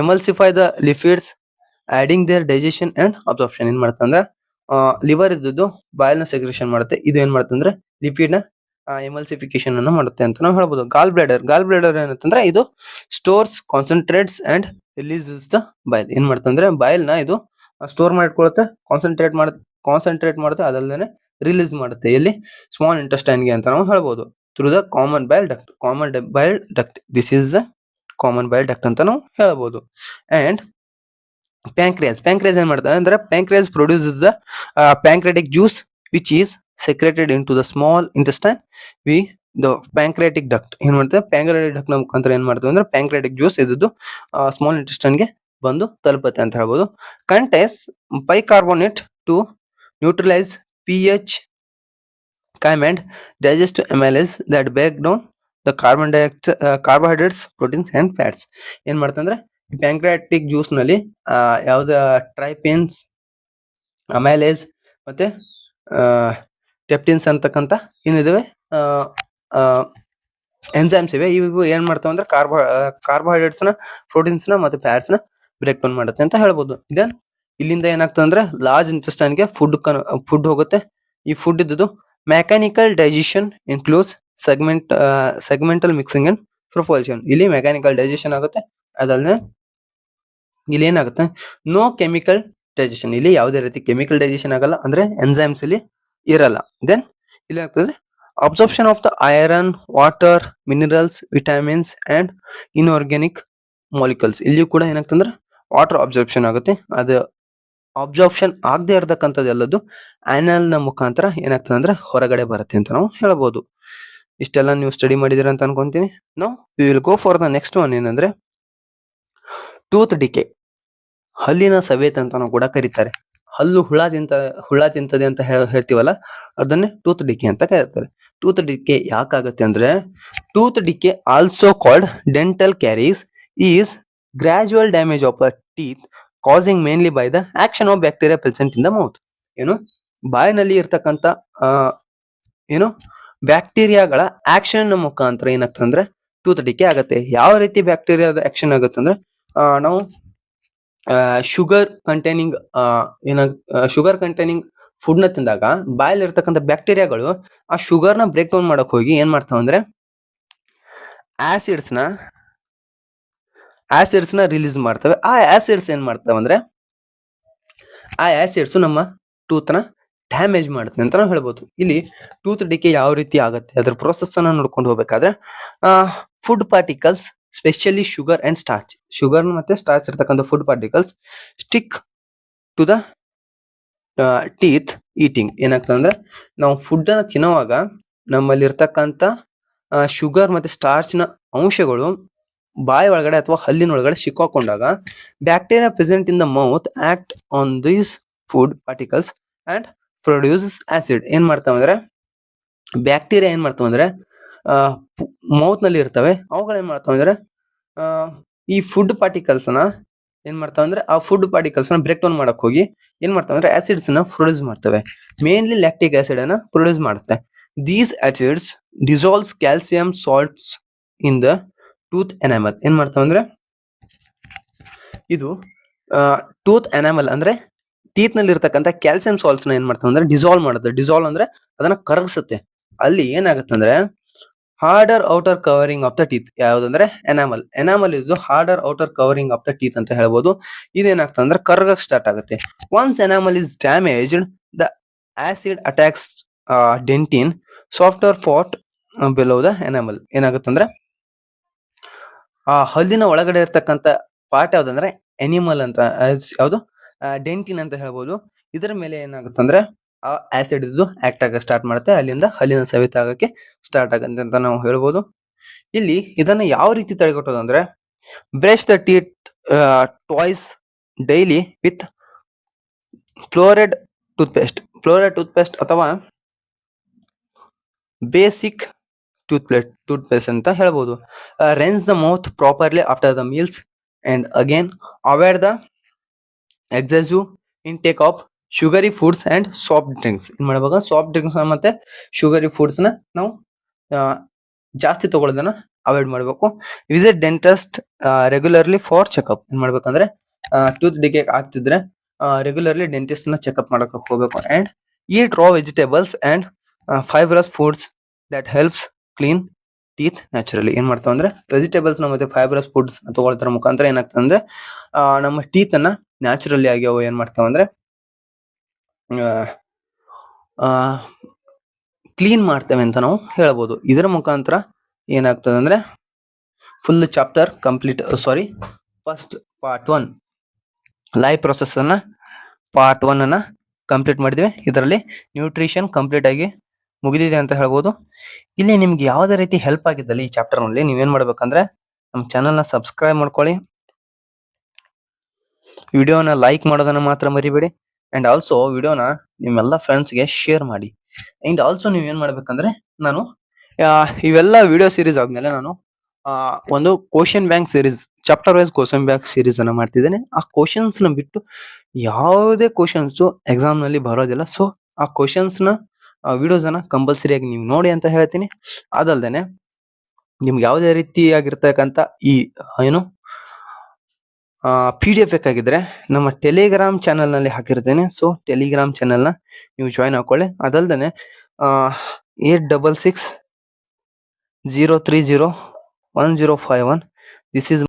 emulsify the lipids adding their digestion and absorption. ಏನ್ ಮಾಡುತ್ತೆ ಅಂದ್ರೆ ಲಿವರ್ ಇದ್ದದ್ದು ಬಾಯಲ್ ನ ಸೆಕ್ರೇಷನ್ ಮಾಡುತ್ತೆ. ಇದು ಏನ್ ಮಾಡುತ್ತೆ ಅಂದ್ರೆ ಲಿಪಿಡ್ ನ ಎಮಲ್ಸಿಫಿಕೇಶನ್ ಅನ್ನು ಮಾಡುತ್ತೆ ಅಂತ ನಾವು ಹೇಳ್ಬೋದು. ಗಾಲ್ ಬ್ಲಾಡರ್ ಏನಂತಂದ್ರೆ ಇದು stores concentrates and releases the bile. ಏನ್ ಮಾಡುತ್ತೆ ಅಂದ್ರೆ ಬಾಯಲ್ ನ ಇದು ಸ್ಟೋರ್ ಮಾಡಿಕೊಳ್ಳುತ್ತೆ, ಕಾನ್ಸಂಟ್ರೇಟ್ ಮಾಡುತ್ತೆ, ಅದಲ್ಲದೆ ರಿಲೀಸ್ ಮಾಡುತ್ತೆ. ಇಲ್ಲಿ ಸ್ಮಾಲ್ ಇಂಟೆಸ್ಟೈನ್ ಗೆ ಅಂತ ನಾವು ಹೇಳ್ಬೋದು. Through the common bile duct this is the common bile duct ಅಂತ ನಾವು ಹೇಳ್ಬೋದು. ಅಂಡ್ ಪ್ಯಾಂಕ್ರಿಯಾಸ್ ಏನ್ ಮಾಡ್ತಾರೆ ಅಂದ್ರೆ pancreas produces the pancreatic juice which is secreted into the small intestine. The pancreatic duct ಏನ್ ಮಾಡ್ತೇವೆ ಪ್ಯಾಂಕ್ರಿಯಾಟಿಕ್ ಡಕ್ಟ್ ನ ಮುಖಾಂತರ ಏನ್ ಮಾಡ್ತೇವೆ ಅಂದ್ರೆ ಪ್ಯಾಂಕ್ರಿಯಾಟಿಕ್ ಜ್ಯೂಸ್ ಇದ್ದು ಸ್ಮಾಲ್ ಇಂಟೆಸ್ಟೈನ್ ಗೆ ಬಂದು ತಲುಪುತ್ತೆ ಅಂತ ಹೇಳ್ಬೋದು. Contains bicarbonate to neutralize pH chyme and digest amylase that break down the carbohydrates, proteins and fats. ಏನ್ ಮಾಡ್ತಂದ್ರೆ ಅಂದ್ರೆ ಪ್ಯಾಂಕ್ರಿಯಾಟಿಕ್ ಜ್ಯೂಸ್ ನಲ್ಲಿ ಯಾವ್ದ ಟ್ರೈಪೇನ್ಸ್, ಅಮೈಲೇಸ್ ಮತ್ತೆ ಟೆಪ್ಟಿನ್ಸ್ ಅಂತಕ್ಕಂಥ ಏನಿದಾವೆ ಎನ್ಸೈಮ್ಸ್ ಇವೆ. ಇವು ಏನ್ ಮಾಡ್ತಾವ ಅಂದ್ರೆ ಕಾರ್ಬೋಹೈಡ್ರೇಟ್ಸ್ ನ, ಪ್ರೋಟೀನ್ಸ್ ನ ಮತ್ತೆ ಫ್ಯಾಟ್ಸ್ ನ ಬ್ರೇಕ್ ಡೌನ್ ಮಾಡುತ್ತೆ ಅಂತ ಹೇಳ್ಬೋದು. ದೆನ್ ಇಲ್ಲಿಂದ ಏನಾಗ್ತದೆ ಅಂದ್ರೆ ಲಾರ್ಜ್ ಇಂಟೆಸ್ಟೈನ್ ಗೆ ಫುಡ್ ಹೋಗುತ್ತೆ. ಈ ಫುಡ್ ಇದ್ದು mechanical digestion includes segmental mixing and propulsion. ಇಲ್ಲಿ ಮೆಕ್ಯಾನಿಕಲ್ ಡೈಜೆಷನ್ ಆಗುತ್ತೆ. ಅದಲ್ಲದೆ ಇಲ್ಲಿ ಏನಾಗುತ್ತೆ ನೋ ಕೆಮಿಕಲ್ ಡೈಜೆಷನ್. ಇಲ್ಲಿ ಯಾವುದೇ ರೀತಿ ಕೆಮಿಕಲ್ ಡೈಜೆಷನ್ ಆಗಲ್ಲ, ಅಂದ್ರೆ ಎನ್ಸೈಮ್ಸ್ ಇಲ್ಲಿ ಇರಲ್ಲ. ದೆನ್ ಇಲ್ಲಿ ಆಗ್ತದೆ absorption of the iron, water, minerals, vitamins and inorganic molecules. ಇಲ್ಲಿ ಕೂಡ ಏನಾಗ್ತಂದ್ರೆ ವಾಟರ್ ಅಬ್ಸಾರ್ಪ್ಷನ್ ಆಗುತ್ತೆ. ಅದು ಅಬ್ಸಾರ್ಪ್ಷನ್ ಆಗದೆ ಇರತಕ್ಕಂಥದ್ದು ಎಲ್ಲದು ಆನಲ್ ನ ಮುಖಾಂತರ ಏನಾಗ್ತದೆ ಅಂದ್ರೆ ಹೊರಗಡೆ ಬರುತ್ತೆ ಅಂತ ನಾವು ಹೇಳ್ಬೋದು. ಇಷ್ಟೆಲ್ಲ ನೀವು ಸ್ಟಡಿ ಮಾಡಿದಿರ ಅಂತ ಅನ್ಕೊಂತೀನಿ. Now we will go for the next one. ಏನಂದ್ರೆ ಟೂತ್ ಡಿಕೆ, ಹಲ್ಲಿನ ಸವೇತ ಅಂತ ನಾವು ಕೂಡ ಕರೀತಾರೆ. ಹಲ್ಲು ಹುಳ ತಿಂತದೆ ಅಂತ ಹೇಳ್ತೀವಲ್ಲ, ಅದನ್ನೇ ಟೂತ್ ಡಿಕೆ ಅಂತ ಕರೀತಾರೆ. ಟೂತ್ ಡಿಕೆ ಯಾಕಾಗತ್ತೆ ಅಂದ್ರೆ tooth decay also called dental caries is gradual damage of a teeth causing mainly by the action of bacteria present in the mouth. ಏನು ಬಾಯಿನಲ್ಲಿ ಇರ್ತಕ್ಕಂಥ ಬ್ಯಾಕ್ಟೀರಿಯಾಗಳ ಆಕ್ಷನ್ ಮುಖಾಂತರ ಏನಾಗ್ತಂದ್ರೆ ಟೂತ್ ಡಿಕೆ ಆಗತ್ತೆ. ಯಾವ ರೀತಿ ಬ್ಯಾಕ್ಟೀರಿಯಾದ ಆಕ್ಷನ್ ಆಗುತ್ತೆ ಅಂದ್ರೆ ನಾವು ಶುಗರ್ ಕಂಟೈನಿಂಗ್ ಫುಡ್ ನ ತಿಂದಾಗ ಬಾಯಲ್ಲಿ ಇರ್ತಕ್ಕಂಥ ಬ್ಯಾಕ್ಟೀರಿಯಾಗಳು ಆ ಶುಗರ್ ನ ಬ್ರೇಕ್ ಡೌನ್ ಮಾಡಕ್ ಹೋಗಿ ಏನ್ ಮಾಡ್ತಾವ ಅಂದ್ರೆ ಆಸಿಡ್ಸ್ ನ ರಿಲೀಸ್ ಮಾಡ್ತವೆ. ಆ ಆಸಿಡ್ಸ್ ಏನ್ ಮಾಡ್ತಾವ ಅಂದ್ರೆ ಆ ಆಸಿಡ್ಸ್ ನಮ್ಮ ಟೂತ್ ನ ಡ್ಯಾಮೇಜ್ ಮಾಡುತ್ತೆ ಅಂತ ನಾವು ಹೇಳ್ಬೋದು. ಇಲ್ಲಿ ಟೂತ್ ಡಿಕೆ ಯಾವ ರೀತಿ ಆಗುತ್ತೆ ಅದ್ರ ಪ್ರೋಸೆಸ್ ಅನ್ನ ನೋಡ್ಕೊಂಡು ಹೋಗ್ಬೇಕಾದ್ರೆ food particles specially sugar and starch, sugar ಮತ್ತೆ ಸ್ಟಾರ್ಚ್ ಇರ್ತಕ್ಕಂಥ food particles stick to the teeth eating. ಏನಾಗ್ತದೆ ಅಂದ್ರೆ ನಾವು ಫುಡ್ ಅನ್ನ ತಿನ್ನುವಾಗ ನಮ್ಮಲ್ಲಿ ಇರ್ತಕ್ಕಂಥ ಶುಗರ್ ಮತ್ತೆ ಸ್ಟಾರ್ಚ್ ನ ಅಂಶಗಳು ಬಾಯಿ ಒಳಗಡೆ ಅಥವಾ ಹಲ್ಲಿನ ಒಳಗಡೆ ಸಿಕ್ಕಾಕೊಂಡಾಗ bacteria present in the mouth act on these food particles and produces acid. ಏನ್ ಮಾಡ್ತಾವ ಅಂದ್ರೆ ಬ್ಯಾಕ್ಟೀರಿಯಾ ಏನ್ ಮಾಡ್ತಾವ ಅಂದ್ರೆ ಮೌತ್ ನಲ್ಲಿ ಇರ್ತವೆ. ಅವುಗಳು ಏನ್ ಮಾಡ್ತಾವ ಅಂದ್ರೆ ಈ ಫುಡ್ ಪಾರ್ಟಿಕಲ್ಸ್ ನ ಏನ್ ಮಾಡ್ತಾವ ಅಂದ್ರೆ ಆ ಫುಡ್ ಪಾರ್ಟಿಕಲ್ಸ್ ನ ಬ್ರೇಕ್ ಡೌನ್ ಮಾಡಕ್ ಹೋಗಿ ಏನ್ ಮಾಡ್ತಾವ ಅಂದ್ರೆ ಆಸಿಡ್ಸ್ ನ ಪ್ರೊಡ್ಯೂಸ್ ಮಾಡ್ತವೆ. ಮೇನ್ಲಿ ಲ್ಯಾಕ್ಟಿಕ್ ಆಸಿಡ್ ಅನ್ನ ಪ್ರೊಡ್ಯೂಸ್ ಮಾಡುತ್ತೆ. These acids dissolves calcium salts in the tooth enamel. ಏನ್ ಮಾಡ್ತಾವ ಅಂದ್ರೆ ಇದು ಟೂತ್ ಎನಾಮಲ್ ಅಂದ್ರೆ ಟೀತ್ ನಲ್ಲಿ ಇರ್ತಕ್ಕಂಥ ಕ್ಯಾಲ್ಸಿಯಂ ಸಾಲ್ಟ್ಸ್ ನ ಏನ್ ಮಾಡ್ತಾವ ಅಂದ್ರೆ ಡಿಸಾಲ್ವ್ ಮಾಡುತ್ತೆ. ಡಿಸಾಲ್ವ್ ಅಂದ್ರೆ ಅದನ್ನ ಕರಗಿಸುತ್ತೆ. ಅಲ್ಲಿ ಏನಾಗುತ್ತೆ ಅಂದ್ರೆ harder outer covering of the teeth. ಯಾವ್ದಂದ್ರೆ ಎನಾಮಲ್. ಎನಾಮಲ್ ಇದು harder outer covering of the teeth ಅಂತ ಹೇಳ್ಬೋದು. ಇದೇನಾಗ್ತದೆ ಅಂದ್ರೆ ಕರ್ಗಕ್ ಸ್ಟಾರ್ಟ್ ಆಗುತ್ತೆ. Once enamel is damaged the acid attacks dentin softer part below the enamel. ಏನಾಗುತ್ತೆ ಅಂದ್ರೆ ಆ ಹಲ್ಲಿನ ಒಳಗಡೆ ಇರ್ತಕ್ಕಂಥ ಪಾರ್ಟ್ ಯಾವ್ದಂದ್ರೆ ಎನಿಮಲ್ ಅಂತ ಯಾವುದು ಡೆಂಟಿನ್ ಅಂತ ಹೇಳ್ಬೋದು. ಇದರ ಮೇಲೆ ಏನಾಗುತ್ತೆ ಅಂದ್ರೆ ಆ ಆಸಿಡ್ ಇದು ಆಕ್ಟ್ ಆಗ ಸ್ಟಾರ್ಟ್ ಮಾಡುತ್ತೆ. ಅಲ್ಲಿಂದ ಹಲ್ಲಿನ ಸವೆತ ಆಗಕ್ಕೆ ಸ್ಟಾರ್ಟ್ ಆಗುತ್ತೆ ಅಂತ ನಾವು ಹೇಳ್ಬೋದು. ಇಲ್ಲಿ ಇದನ್ನ ಯಾವ ರೀತಿ ತಡೆಗಟ್ಟೋದು ಅಂದ್ರೆ brush the teeth twice daily with fluoride toothpaste. Fluoride toothpaste ಅಥವಾ ಬೇಸಿಕ್ ಟೂತ್ಪೇಸ್ಟ್ ಅಂತ ಹೇಳ್ಬೋದು. Rinse the mouth properly after the meals and again avoid the excessive intake of sugary foods and soft drinks. ಏನ್ ಮಾಡ್ಬೇಕು, ಸಾಫ್ಟ್ ಡ್ರಿಂಕ್ಸ್ ಮತ್ತೆ ಶುಗರಿ ಫುಡ್ಸ್ ನ ನಾವು ಜಾಸ್ತಿ ತಗೊಳ್ಳೋದನ್ನ ಅವಾಯ್ಡ್ ಮಾಡಬೇಕು. Visit dentist regularly for checkup. ಏನ್ ಮಾಡ್ಬೇಕಂದ್ರೆ ಟೂತ್ ಡಿಕೆ ಆಗ್ತಿದ್ರೆ ರೆಗ್ಯುಲರ್ಲಿ ಡೆಂಟಿಸ್ಟ್ ನ ಚೆಕ್ಅಪ್ ಮಾಡಕ್ ಹೋಗ್ಬೇಕು. And eat raw vegetables and fibrous foods that helps clean teeth naturally. ಏನ್ ಮಾಡ್ತಾವ ಅಂದ್ರೆ ವೆಜಿಟೇಬಲ್ಸ್ ನ ಮತ್ತೆ ಫೈಬ್ರಸ್ ಫುಡ್ಸ್ ತಗೊಳ್ತಾರ ಮುಖಾಂತರ ಏನಾಗ್ತದೆ ಅಂದ್ರೆ ನಮ್ಮ ಟೀತ್ ಅನ್ನ ನ್ಯಾಚುರಲಿ ಆಗಿ ಅವು ಏನ್ ಮಾಡ್ತಾವ ಅಂದ್ರೆ ಕ್ಲೀನ್ ಮಾಡ್ತೇವೆ ಅಂತ ನಾವು ಹೇಳ್ಬೋದು. ಇದರ ಮುಖಾಂತರ ಏನಾಗ್ತದೆ ಅಂದ್ರೆ full chapter complete first part 1 life process ಅನ್ನ ಪಾರ್ಟ್ 1 ಅನ್ನ ಕಂಪ್ಲೀಟ್ ಮಾಡಿದ್ವಿ. ಇದರಲ್ಲಿ ನ್ಯೂಟ್ರಿಷನ್ ಕಂಪ್ಲೀಟ್ ಆಗಿ ಮುಗಿದಿದೆ ಅಂತ ಹೇಳ್ಬೋದು. ಇಲ್ಲಿ ನಿಮ್ಗೆ ಯಾವುದೇ ರೀತಿ ಹೆಲ್ಪ್ ಆಗಿದ್ದಲ್ಲಿ ಈ ಚಾಪ್ಟರ್ ನಲ್ಲಿ ನೀವೇನ್ ಮಾಡ್ಬೇಕಂದ್ರೆ ನಮ್ಮ ಚಾನೆಲ್ ನ ಸಬ್ಸ್ಕ್ರೈಬ್ ಮಾಡ್ಕೊಳ್ಳಿ, ವಿಡಿಯೋನ ಲೈಕ್ ಮಾಡೋದನ್ನ ಮಾತ್ರ ಮರಿಬೇಡಿ. ಅಂಡ್ ಆಲ್ಸೋ ವಿಡಿಯೋನ ನಿಮ್ಮೆಲ್ಲ ಫ್ರೆಂಡ್ಸ್ಗೆ ಶೇರ್ ಮಾಡಿ. ಅಂಡ್ ಆಲ್ಸೋ ನೀವ್ ಏನ್ ಮಾಡ್ಬೇಕಂದ್ರೆ ನಾನು ಇವೆಲ್ಲ ವಿಡಿಯೋ ಸೀರೀಸ್ ಆದ್ಮೇಲೆ ನಾನು ಒಂದು question bank series, chapter wise question bank series ಅನ್ನ ಮಾಡ್ತಿದ್ದೇನೆ. ಆ ಕ್ವಶನ್ಸ್ ನ ಬಿಟ್ಟು ಯಾವುದೇ ಕ್ವಶನ್ಸ್ ಎಕ್ಸಾಮ್ ನಲ್ಲಿ ಬರೋದಿಲ್ಲ. ಸೊ ಆ ಕ್ವಶನ್ಸ್ ನ ವಿಡಿಯೋಸ್ ಅನ್ನ ಕಂಪಲ್ಸರಿ ಆಗಿ ನೀವು ನೋಡಿ ಅಂತ ಹೇಳ್ತೀನಿ. ಅದಲ್ದೇನೆ ನಿಮ್ಗೆ ಯಾವುದೇ ರೀತಿಯಾಗಿರ್ತಕ್ಕಂಥ ಈ ಏನು PDF ಬೇಕಾಗಿದ್ರೆ ನಮ್ಮ ಟೆಲಿಗ್ರಾಮ್ ಚಾನೆಲ್ ನಲ್ಲಿ ಹಾಕಿರ್ತೇನೆ. ಸೊ ಟೆಲಿಗ್ರಾಮ್ ಚಾನೆಲ್ ನ ನೀವು ಜಾಯ್ನ್ ಹಾಕೊಳ್ಳಿ. ಅದಲ್ದೇನೆ 8660301051 ದಿಸ್ ಇಸ್